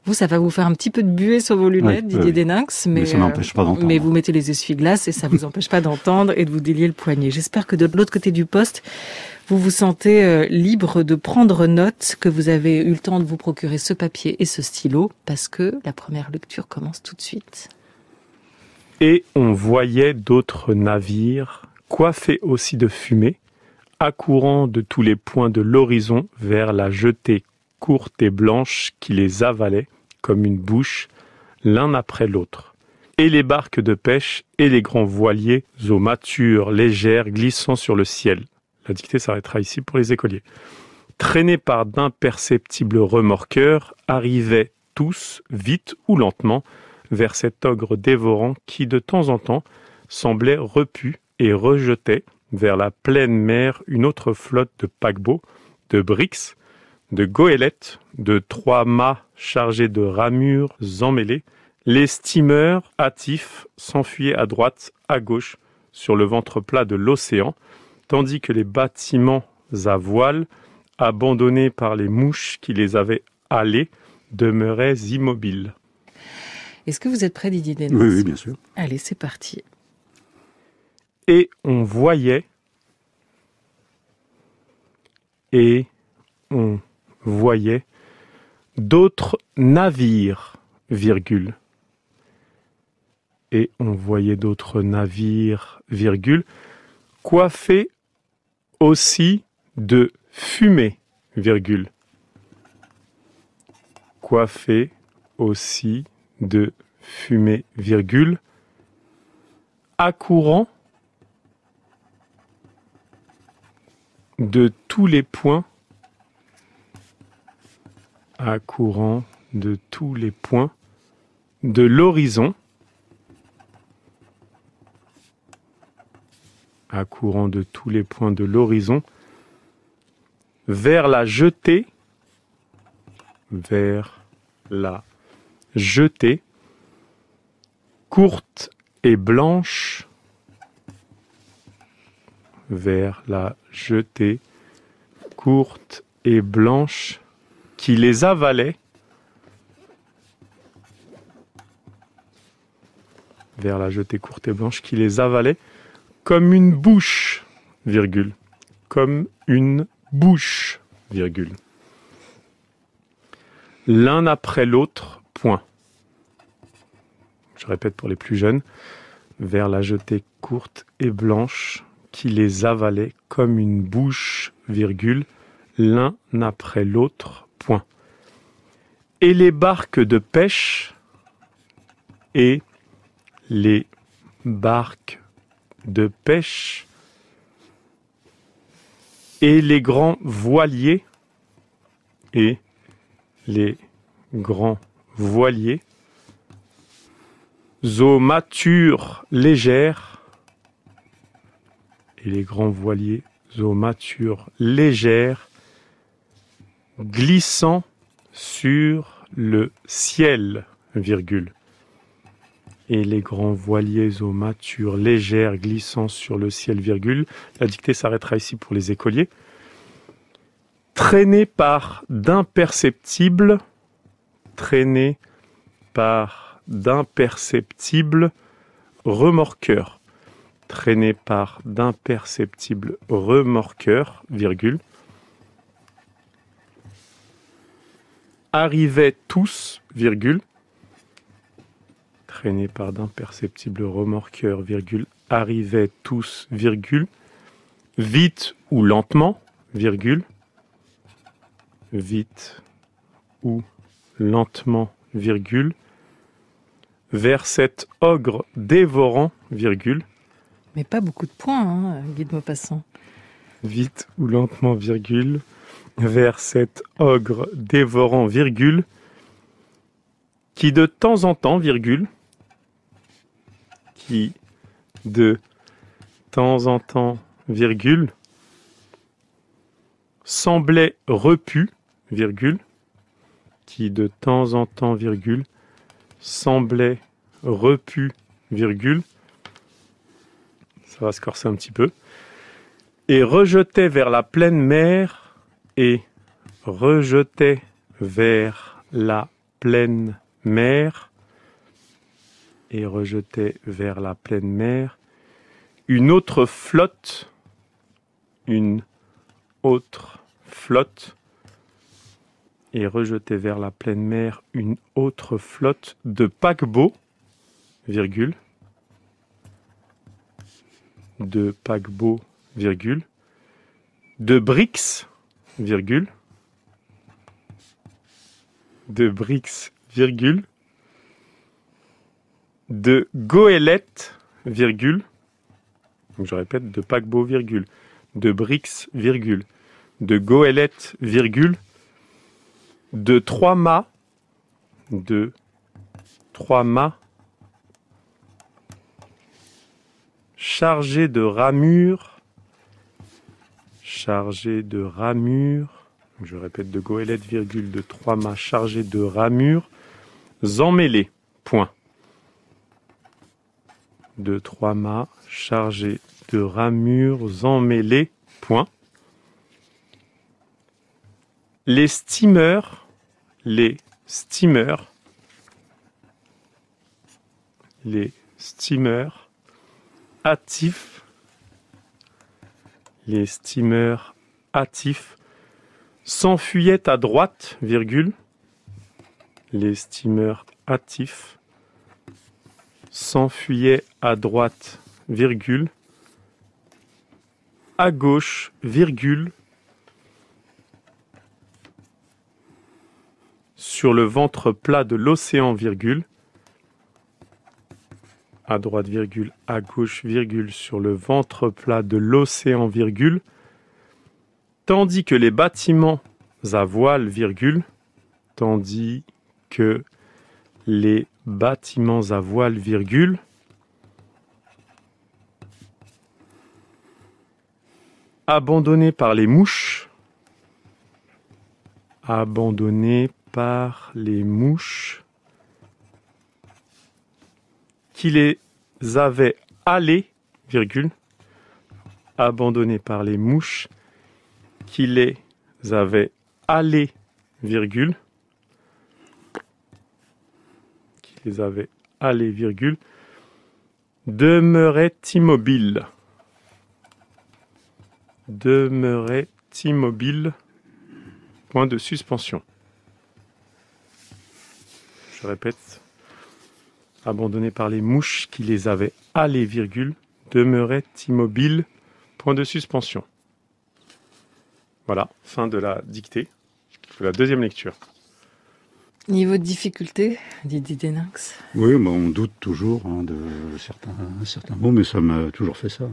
Vous, ça va vous faire un petit peu de buée sur vos lunettes, Didier Deninx, mais ça n'empêche pas d'entendre. Mais vous mettez les essuie-glaces et ça vous empêche pas d'entendre et de vous délier le poignet. J'espère que de l'autre côté du poste, vous vous sentez libre de prendre note, que vous avez eu le temps de vous procurer ce papier et ce stylo, parce que la première lecture commence tout de suite. Et on voyait d'autres navires, coiffés aussi de fumée, accourant de tous les points de l'horizon vers la jetée courte et blanche qui les avalait comme une bouche, l'un après l'autre. Et les barques de pêche et les grands voiliers aux mâtures légères glissant sur le ciel. La dictée s'arrêtera ici pour les écoliers. Traînés par d'imperceptibles remorqueurs, arrivaient tous, vite ou lentement, vers cet ogre dévorant qui, de temps en temps, semblait repu et rejetait vers la pleine mer une autre flotte de paquebots, de briques, de goélettes, de 3 mâts chargés de ramures emmêlées. Les steamers hâtifs s'enfuyaient à droite, à gauche, sur le ventre plat de l'océan, tandis que les bâtiments à voile, abandonnés par les mouches qui les avaient halés, demeuraient immobiles. Est-ce que vous êtes prêt, Didier Denis? Oui, bien sûr. Allez, c'est parti. Et on voyait d'autres navires, virgule. Et on voyait d'autres navires, virgule, coiffés aussi de fumée, virgule. Coiffés aussi de fumée, virgule, accourant de tous les points, accourant de tous les points de l'horizon, accourant de tous les points de l'horizon, vers la jetée, courte et blanche, vers la jetée, courte et blanche, qui les avalait, vers la jetée courte et blanche, qui les avalait, comme une bouche, virgule, comme une bouche, virgule. L'un après l'autre, point. Je répète pour les plus jeunes, vers la jetée courte et blanche, qui les avalait comme une bouche, virgule, l'un après l'autre, point. Et les barques de pêche, et les barques de pêche, et les grands voiliers, et les grands voiliers, eaux matures légères, et les grands voiliers, eaux matures légères, glissant sur le ciel, virgule. Et les grands voiliers aux matures légères glissant sur le ciel, virgule. La dictée s'arrêtera ici pour les écoliers. Traînés par d'imperceptibles remorqueurs. Traînés par d'imperceptibles remorqueurs, virgule. Arrivaient tous, virgule. Traînés par d'imperceptibles remorqueurs, virgule. Arrivaient tous, virgule. Vite ou lentement, virgule. Vite ou lentement, virgule. Vers cet ogre dévorant, virgule. Mais pas beaucoup de points, hein, Guy de Maupassant. Vite ou lentement, virgule. Vers cet ogre dévorant, virgule. Qui de temps en temps, virgule. Qui de temps en temps, virgule. Semblait repu, virgule. Qui de temps en temps, virgule. Semblait repu, virgule. Ça va se corser un petit peu. Et rejetait vers la pleine mer, et rejetait vers la pleine mer, et rejetait vers la pleine mer, une autre flotte, et rejetait vers la pleine mer une autre flotte de paquebots, virgule, de paquebots, virgule, de briques, virgule, de briques, virgule, de goélettes, virgule, donc je répète, de paquebots, virgule, de briques, virgule, de goélettes, virgule, de 3 mâts, chargé de ramures. Chargé de ramures. Je répète, de goélette, virgule, de 3 mâts chargé de ramures. Emmêlés. Point. De 3 mâts chargé de ramures emmêlées. Point. Les steamers. Les steamers. Les steamers hâtifs. Les steamers hâtifs s'enfuyaient à droite, virgule. Les steamers hâtifs s'enfuyaient à droite, virgule. À gauche, virgule. Sur le ventre plat de l'océan, virgule. À droite, virgule, à gauche, virgule, sur le ventre plat de l'océan, virgule, tandis que les bâtiments à voile, virgule, tandis que les bâtiments à voile, virgule, abandonnés par les mouches, abandonnés par les mouches, qui les avaient halés, virgule, abandonnés par les mouches, qui les avaient halés, virgule, qui les avaient halés, virgule, demeuraient immobiles. Demeuraient immobiles, point de suspension. Je répète. Abandonnés par les mouches qui les avaient halés, virgule, demeuraient immobiles, point de suspension. Voilà, fin de la dictée, de la deuxième lecture. Niveau de difficulté, Didier Deninx? Oui, on doute toujours de certains mots, mais ça m'a toujours fait ça.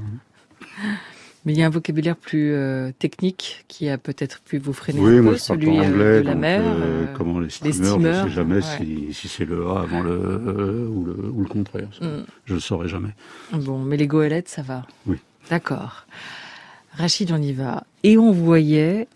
Mais il y a un vocabulaire plus technique qui a peut-être pu vous freiner oui, un moi peu, je parle celui pas anglais, de la mer. comment les steamers, je ne sais jamais si c'est le A avant le E ou le contraire. Je ne le saurais jamais. Bon, mais les goélettes, ça va. Oui. D'accord. Rachid, on y va. Et on voyait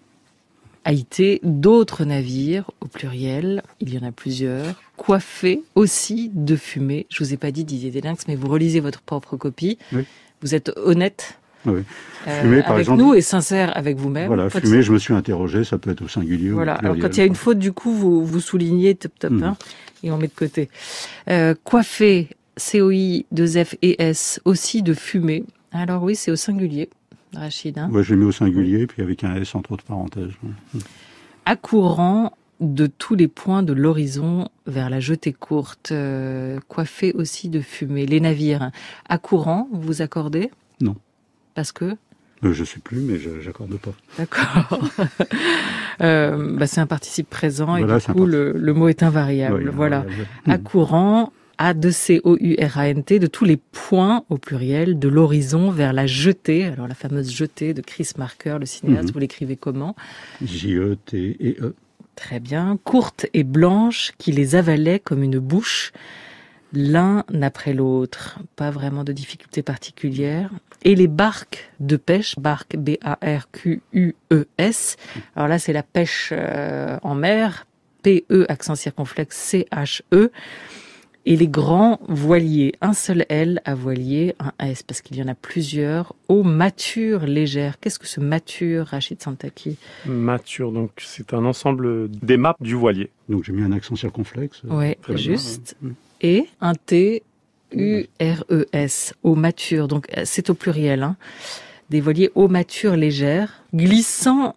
Haïté d'autres navires, au pluriel, il y en a plusieurs, coiffés aussi de fumée. Je vous ai pas dit, Didier Deninx, mais vous relisez votre propre copie. Oui. Vous êtes honnête oui. Fumée, par avec exemple, nous et sincère avec vous-même. Voilà, fumée, je me suis interrogé, ça peut être au singulier voilà. ou au pluriel. Alors quand il y a une faute, du coup, vous soulignez top, hein, et on met de côté. Coiffé, COI, 2F et S, aussi de fumée. Alors oui, c'est au singulier, Rachid. Hein. Ouais, j'ai mis au singulier, puis avec un S entre autres parenthèses. Accourant de tous les points de l'horizon vers la jetée courte, coiffé aussi de fumée. Les navires, accourant, vous vous accordez? Non. Parce que je ne sais plus, mais j'accorde pas. D'accord. C'est un participe présent et du coup, le mot est invariable. Oui, voilà. Accourant, A-2-C-O-U-R-A-N-T, de tous les points, au pluriel, de l'horizon vers la jetée. Alors, la fameuse jetée de Chris Marker, le cinéaste, vous l'écrivez comment? J-E-T-E-E. Très bien. Courte et blanche, qui les avalait comme une bouche, l'un après l'autre. Pas vraiment de difficulté particulière. Et les barques de pêche, barques B-A-R-Q-U-E-S. Alors là, c'est la pêche en mer, P-E, accent circonflexe, C-H-E. Et les grands voiliers, un seul L à voilier, un S, parce qu'il y en a plusieurs, aux matures légères. Qu'est-ce que ce mature, Rachid Santaki? Mature, donc c'est un ensemble des maps du voilier. Donc j'ai mis un accent circonflexe. Oui, juste. Bien. Et un T, U-R-E-S, aux matures. Donc c'est au pluriel, hein. Des voiliers aux matures légères, glissant.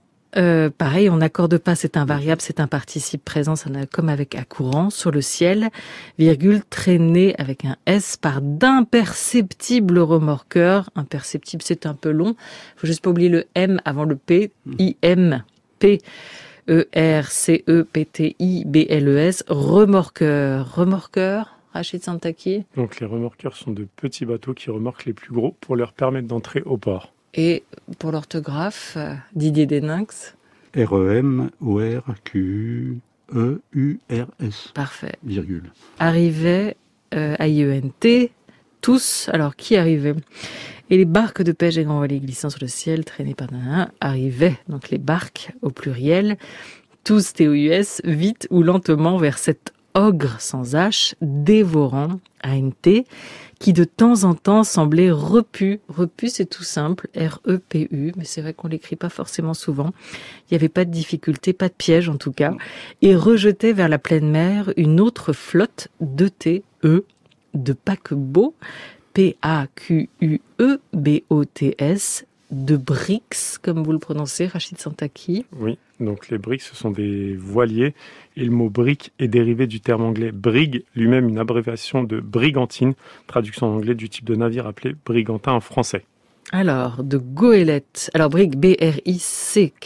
Pareil, on n'accorde pas, c'est un variable, c'est un participe présent, ça comme avec accourant, sur le ciel, virgule, traîné avec un S par d'imperceptibles remorqueurs. Imperceptible, c'est un peu long. Faut juste pas oublier le M avant le P. I-M, P, E-R-C-E-P-T-I-B-L-E-S, remorqueurs. Remorqueurs, Rachid Santaki? Donc les remorqueurs sont de petits bateaux qui remorquent les plus gros pour leur permettre d'entrer au port. Et pour l'orthographe, Didier Deninx? R-E-M-O-R-Q-E-U-R-S. Parfait. Virgule. Arrivait, A-I-E-N-T, tous. Alors, qui arrivait? Et les barques de pêche et grands voiles glissant sur le ciel, traînées par un arrivaient. Donc les barques, au pluriel, tous TOUS, vite ou lentement vers cet ogre sans H, dévorant, ANT, qui de temps en temps semblait repu. Repu, c'est tout simple, R-E-P-U, mais c'est vrai qu'on l'écrit pas forcément souvent. Il n'y avait pas de difficulté, pas de piège en tout cas. Et rejetait vers la pleine mer une autre flotte d'ETE, de paquebots, P-A-Q-U-E-B-O-T-S, de BRICS, comme vous le prononcez, Rachid Santaki. Oui, donc les brigs, ce sont des voiliers. Et le mot brick est dérivé du terme anglais brig, lui-même une abréviation de brigantine, traduction en anglais du type de navire appelé brigantin en français. Alors, de goélette. Alors, brig, B-R-I-C-K-S.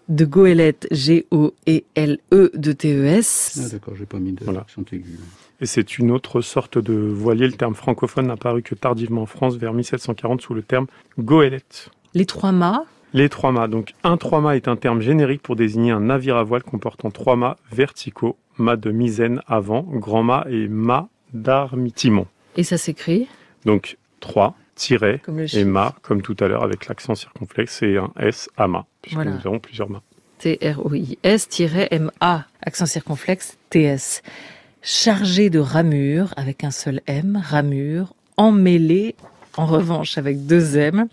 De goélette, G-O-E-L-E, de T-E-S. Ah d'accord, j'ai pas mis de accent aigu. Et c'est une autre sorte de voilier. Le terme francophone n'a paru que tardivement en France, vers 1740, sous le terme goélette. Les trois mâts. Les trois mâts. Donc, un trois-mâts est un terme générique pour désigner un navire à voile comportant trois mâts verticaux, mât de misaine avant, grand mât et mât d'armitimon. Et ça s'écrit? Donc, 3, tiret, Comme le et chiffre. mât, comme tout à l'heure, avec l'accent circonflexe et un S à mât, puisque Voilà. nous avons plusieurs mâts. T-R-O-I-S-M-A, accent circonflexe, T-S. Chargé de ramures, avec un seul M, ramures, emmêlé, en revanche, avec deux M,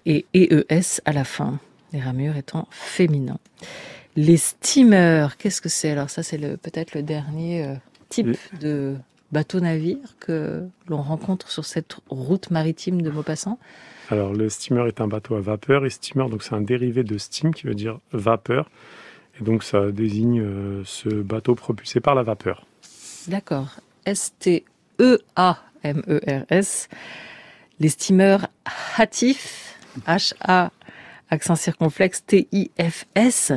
et E-E-S à la fin. Les ramures étant féminin. Les steamers, qu'est-ce que c'est? Alors ça, c'est peut-être le dernier type de bateau-navire que l'on rencontre sur cette route maritime de Maupassant. Alors, le steamer est un bateau à vapeur, et steamer, donc c'est un dérivé de steam, qui veut dire vapeur. Et donc, ça désigne ce bateau propulsé par la vapeur. D'accord. S-T-E-A-M-E-R-S. Les steamers hâtifs, H-A, accent circonflexe, T-I-F-S,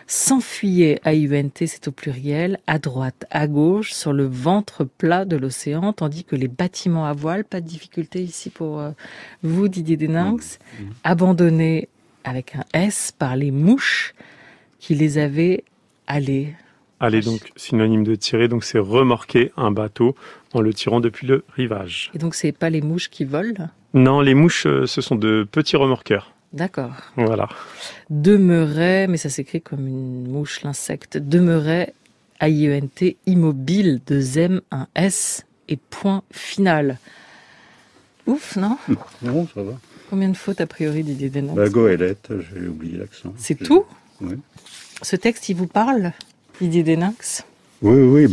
s'enfuyaient, A-U-N-T, c'est au pluriel, à droite, à gauche, sur le ventre plat de l'océan, tandis que les bâtiments à voile, pas de difficulté ici pour vous, Didier Deninx, abandonnés avec un S par les mouches qui les avaient allés. Aller, donc, synonyme de tirer, donc c'est remorquer un bateau en le tirant depuis le rivage. Et donc, c'est pas les mouches qui volent? Non, les mouches, ce sont de petits remorqueurs. D'accord. Voilà. Demeurait, mais ça s'écrit comme une mouche, l'insecte, demeurait, A-I-E-N-T, immobile, deux M, un S et point final. Ouf, non? Non, ça va. Combien de fautes a priori, Didier Deninx? Goélette, j'ai oublié l'accent. C'est tout? Oui. Ce texte, il vous parle, Didier Deninx? Oui,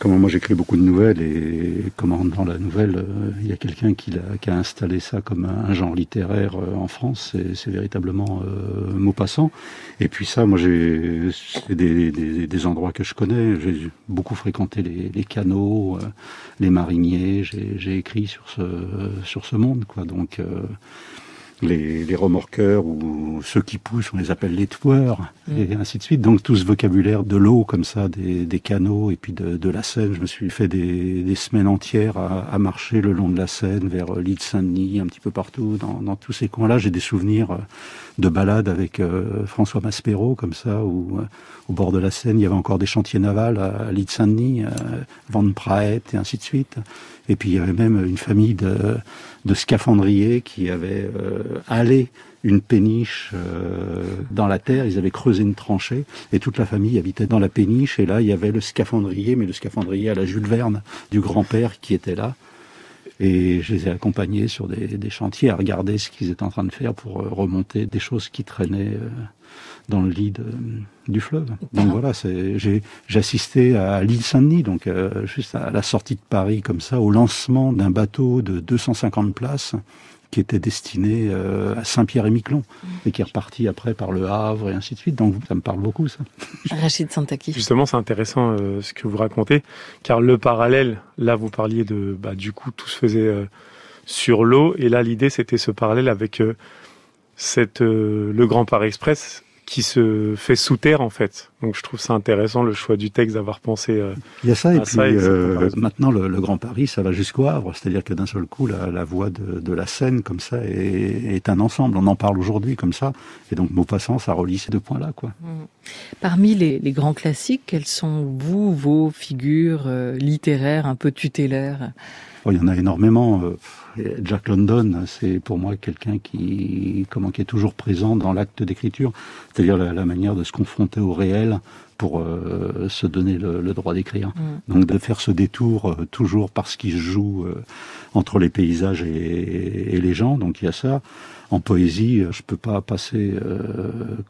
comment moi j'écris beaucoup de nouvelles et comment dans la nouvelle, il y a quelqu'un qui a installé ça comme un genre littéraire en France, c'est véritablement Maupassant. Et puis ça, moi c'est des endroits que je connais, j'ai beaucoup fréquenté les canaux, les mariniers, j'ai écrit sur ce monde, quoi. Donc les remorqueurs ou ceux qui poussent, on les appelle les toueurs, et ainsi de suite. Donc tout ce vocabulaire de l'eau comme ça, des canaux et puis de la Seine. Je me suis fait des semaines entières à marcher le long de la Seine, vers l'île Saint-Denis, un petit peu partout, dans tous ces coins-là. J'ai des souvenirs de balades avec François Maspero, comme ça, où au bord de la Seine, il y avait encore des chantiers navals à l'île Saint-Denis, Van Praet et ainsi de suite. Et puis il y avait même une famille de scaphandriers qui avaient halé une péniche dans la terre. Ils avaient creusé une tranchée et toute la famille habitait dans la péniche. Et là, il y avait le scaphandrier, mais le scaphandrier à la Jules Verne du grand-père qui était là. Et je les ai accompagnés sur des chantiers à regarder ce qu'ils étaient en train de faire pour remonter des choses qui traînaient dans le lit du fleuve. Donc voilà, j'ai assisté à l'île Saint-Denis, donc juste à la sortie de Paris comme ça, au lancement d'un bateau de 250 places qui était destiné à Saint-Pierre-et-Miquelon et qui est reparti après par Le Havre et ainsi de suite. Donc ça me parle beaucoup, ça. Rachid Santaki. Justement, c'est intéressant ce que vous racontez, car le parallèle, là vous parliez de, du coup, tout se faisait sur l'eau, et là l'idée c'était ce parallèle avec le Grand Paris Express, qui se fait sous terre en fait. Donc je trouve ça intéressant le choix du texte d'avoir pensé il y a ça, et à puis ça. maintenant le Grand Paris, ça va jusqu'au Havre, c'est-à-dire que d'un seul coup, la voie de la Seine comme ça est un ensemble. On en parle aujourd'hui comme ça, et donc Maupassant, ça relie ces deux points-là, quoi. Parmi les grands classiques, quelles sont vos figures littéraires un peu tutélaires? Oh, il y en a énormément. Jack London, c'est pour moi quelqu'un qui est toujours présent dans l'acte d'écriture, c'est-à-dire la manière de se confronter au réel pour se donner le droit d'écrire. Donc de faire ce détour toujours parce qu'il se joue entre les paysages et les gens. Donc il y a ça. En poésie, je peux pas passer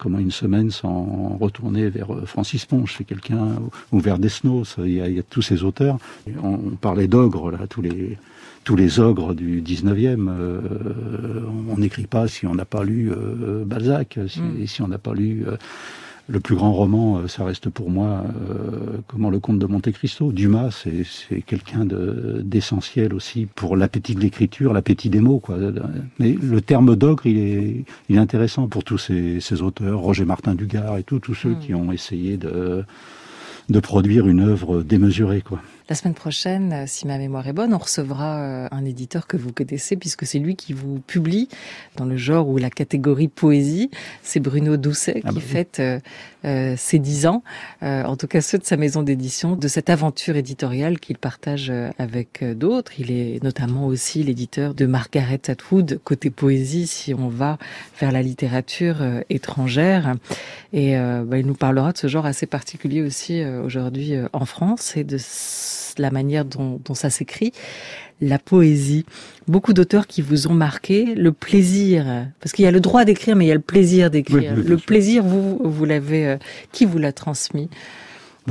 une semaine sans retourner vers Francis Ponge, c'est quelqu'un, ou vers Desnos. Il y a tous ces auteurs. On parlait d'ogres là, tous les ogres du 19e. On n'écrit pas si on n'a pas lu Balzac, si on n'a pas lu le plus grand roman, ça reste pour moi le Comte de Monte Cristo. Dumas, c'est quelqu'un d'essentiel aussi pour l'appétit de l'écriture, l'appétit des mots, quoi. Mais le terme d'ogre, il est intéressant pour tous ces auteurs, Roger Martin Dugard et tous ceux qui ont essayé de produire une œuvre démesurée, quoi. La semaine prochaine, si ma mémoire est bonne, on recevra un éditeur que vous connaissez puisque c'est lui qui vous publie dans le genre ou la catégorie poésie. C'est Bruno Doucet qui fête ses 10 ans, en tout cas ceux de sa maison d'édition, de cette aventure éditoriale qu'il partage avec d'autres. Il est notamment aussi l'éditeur de Margaret Atwood, côté poésie, si on va vers la littérature étrangère. Et il nous parlera de ce genre assez particulier aussi aujourd'hui en France et de la manière dont ça s'écrit, la poésie. Beaucoup d'auteurs qui vous ont marqué, le plaisir, parce qu'il y a le droit d'écrire, mais il y a le plaisir d'écrire. Oui, le plaisir, vous l'avez, qui vous l'a transmis?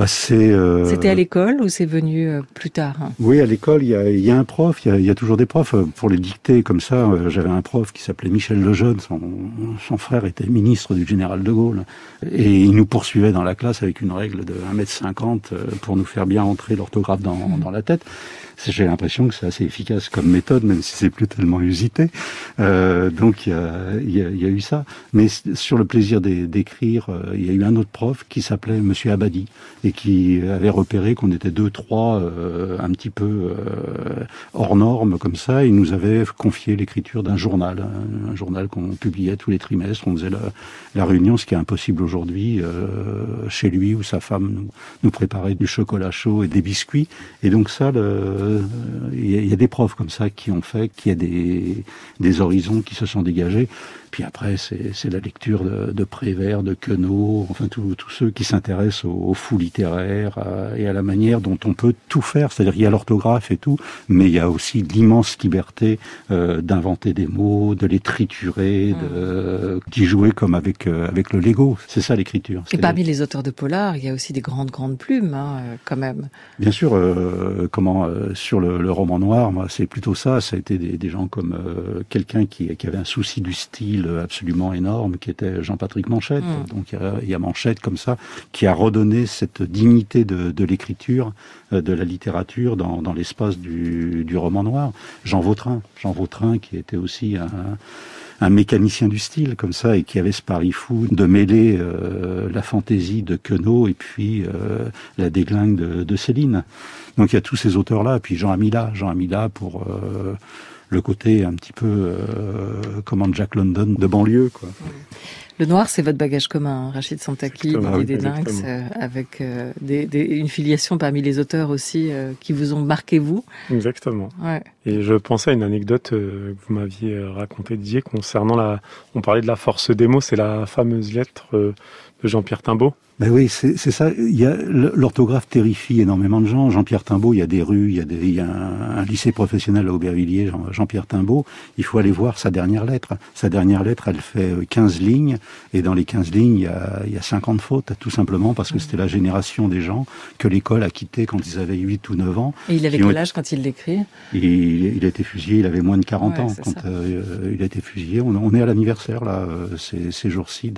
C'était à l'école ou c'est venu plus tard? Oui, à l'école, il y a un prof, il y a toujours des profs. Pour les dictées comme ça, j'avais un prof qui s'appelait Michel Lejeune, son frère était ministre du général de Gaulle. Et il nous poursuivait dans la classe avec une règle de 1,50 m pour nous faire bien entrer l'orthographe dans la tête. J'ai l'impression que c'est assez efficace comme méthode, même si c'est plus tellement usité. Donc il y a eu ça. Mais sur le plaisir d'écrire, il y a eu un autre prof qui s'appelait Monsieur Abadi et qui avait repéré qu'on était 2-3 un petit peu hors norme comme ça. Il nous avait confié l'écriture d'un journal, un journal qu'on publiait tous les trimestres. On faisait la réunion, ce qui est impossible aujourd'hui, chez lui où sa femme nous préparait du chocolat chaud et des biscuits. Et donc ça, il y a des profs comme ça qui ont fait qu'il y a des horizons qui se sont dégagés. Puis après, c'est la lecture de Prévert, de Queneau, enfin tous ceux qui s'intéressent au fou littéraire et à la manière dont on peut tout faire. C'est-à-dire qu'il y a l'orthographe et tout, mais il y a aussi l'immense liberté d'inventer des mots, de les triturer, d'y jouer comme avec le Lego. C'est ça l'écriture. Et parmi les auteurs de polar, il y a aussi des grandes plumes, quand même. Bien sûr, sur le roman noir, moi, c'est plutôt ça. Ça a été des gens comme quelqu'un qui avait un souci du style absolument énorme, qui était Jean-Patrick Manchette. Donc il y a Manchette comme ça, qui a redonné cette dignité de l'écriture, de la littérature dans l'espace du roman noir. Jean Vautrin qui était aussi un mécanicien du style comme ça et qui avait ce pari fou de mêler la fantaisie de Queneau et puis la déglingue de Céline. Donc il y a tous ces auteurs-là, puis Jean Amila pour le côté un petit peu Jack London de banlieue, quoi. Le noir, c'est votre bagage commun, Rachid Santaki, Didier Desdinx, avec une filiation parmi les auteurs aussi qui vous ont marqué, vous. Exactement. Ouais. Et je pensais à une anecdote que vous m'aviez racontée, Didier, concernant on parlait de la force des mots, c'est la fameuse lettre de Jean-Pierre Timbaud. Ben oui, c'est ça. L'orthographe terrifie énormément de gens. Jean-Pierre Timbaud, il y a des rues, il y a un lycée professionnel à Aubervilliers, Jean-Pierre Timbaud. Il faut aller voir sa dernière lettre. Sa dernière lettre, elle fait 15 lignes. Et dans les 15 lignes, il y a 50 fautes, tout simplement parce que c'était la génération des gens que l'école a quitté quand ils avaient 8 ou 9 ans. Et il avait quel âge quand il l'écrit? Il a été fusillé, il avait moins de 40 ans quand il a été fusillé. On est à l'anniversaire, là, ces jours-ci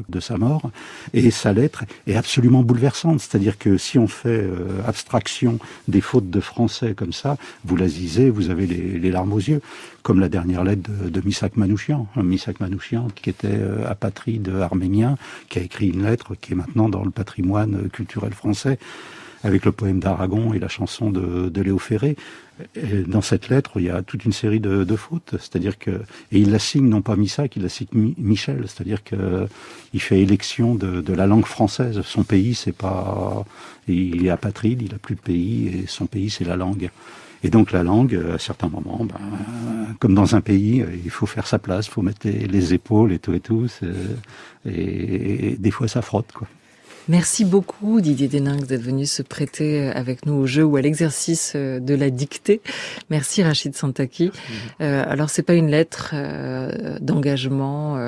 de sa mort. Et sa lettre est absolument bouleversante. C'est-à-dire que si on fait abstraction des fautes de français comme ça, vous la lisez, vous avez les larmes aux yeux. Comme la dernière lettre de Missak Manouchian. Missak Manouchian qui était apatride arménien, qui a écrit une lettre qui est maintenant dans le patrimoine culturel français, avec le poème d'Aragon et la chanson de Léo Ferré. Et dans cette lettre, il y a toute une série de fautes, c'est-à-dire que, et il la signe non pas Missac, il la signe Michel, c'est-à-dire que il fait élection de la langue française. Son pays, c'est pas, il est apatride, il a plus de pays, et son pays, c'est la langue. Et donc la langue, à certains moments, comme dans un pays, il faut faire sa place, il faut mettre les épaules et tout, et des fois ça frotte, quoi. Merci beaucoup Didier Deninx d'être venu se prêter avec nous au jeu ou à l'exercice de la dictée. Merci Rachid Santaki. Alors c'est pas une lettre d'engagement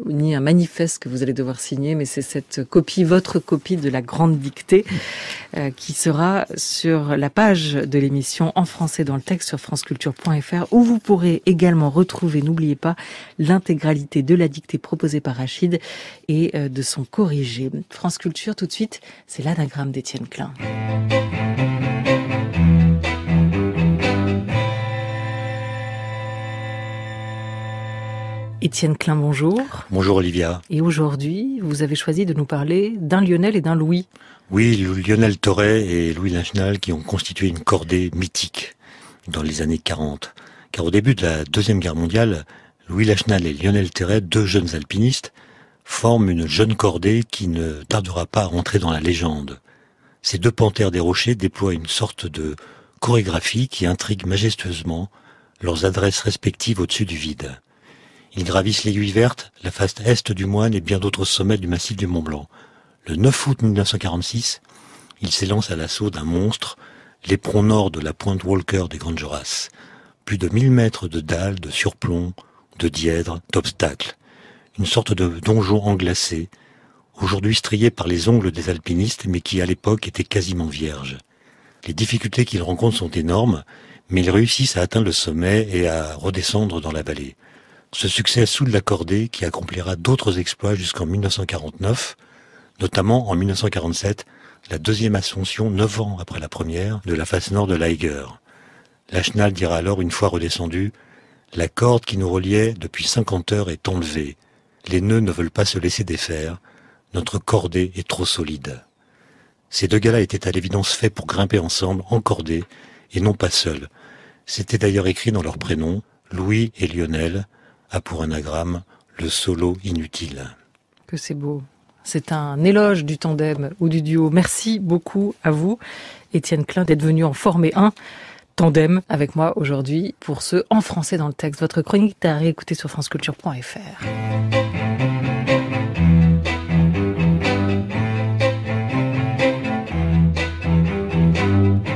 ni un manifeste que vous allez devoir signer, mais c'est cette copie, votre copie de la grande dictée qui sera sur la page de l'émission En français dans le texte sur franceculture.fr, où vous pourrez également retrouver, n'oubliez pas, l'intégralité de la dictée proposée par Rachid et de son corrigé. France Culture, tout de suite, c'est l'anagramme d'Étienne Klein. Étienne Klein, bonjour. Bonjour Olivia. Et aujourd'hui, vous avez choisi de nous parler d'un Lionel et d'un Louis. Oui, Lionel Torret et Louis Lachenal qui ont constitué une cordée mythique dans les années 40. Car au début de la Deuxième Guerre mondiale, Louis Lachenal et Lionel Torret, deux jeunes alpinistes, forment une jeune cordée qui ne tardera pas à rentrer dans la légende. Ces deux panthères des rochers déploient une sorte de chorégraphie qui intrigue majestueusement leurs adresses respectives au-dessus du vide. Ils gravissent l'Aiguille Verte, la face est du Moine et bien d'autres sommets du massif du Mont-Blanc. Le 9 août 1946, ils s'élancent à l'assaut d'un monstre, l'éperon nord de la pointe Walker des Grandes Jorasses. Plus de 1000 mètres de dalles, de surplomb, de dièdres, d'obstacles. Une sorte de donjon englacé, aujourd'hui strié par les ongles des alpinistes, mais qui à l'époque était quasiment vierge. Les difficultés qu'ils rencontrent sont énormes, mais ils réussissent à atteindre le sommet et à redescendre dans la vallée. Ce succès soude la cordée qui accomplira d'autres exploits jusqu'en 1949, notamment en 1947, la deuxième ascension, 9 ans après la première, de la face nord de l'Eiger. Lachenal dira alors, une fois redescendu, « La corde qui nous reliait depuis 50 heures est enlevée. Les nœuds ne veulent pas se laisser défaire. Notre cordée est trop solide. » Ces deux gars-là étaient à l'évidence faits pour grimper ensemble, en cordée, et non pas seuls. C'était d'ailleurs écrit dans leur prénom, Louis et Lionel, a pour anagramme le solo inutile. Que c'est beau. C'est un éloge du tandem ou du duo. Merci beaucoup à vous, Étienne Klein, d'être venu en former un tandem avec moi aujourd'hui pour ce En français dans le texte. Votre chronique est à réécouter sur franceculture.fr.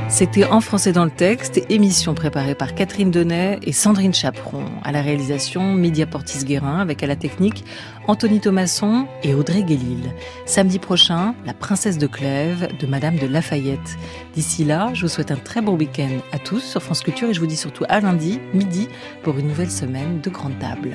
C'était En français dans le texte, émission préparée par Catherine Denay et Sandrine Chaperon. À la réalisation, Média Portis-Guérin, avec à la technique Anthony Thomasson et Audrey Guélil. Samedi prochain, La princesse de Clèves de Madame de Lafayette. D'ici là, je vous souhaite un très bon week-end à tous sur France Culture et je vous dis surtout à lundi, midi, pour une nouvelle semaine de Grande Table.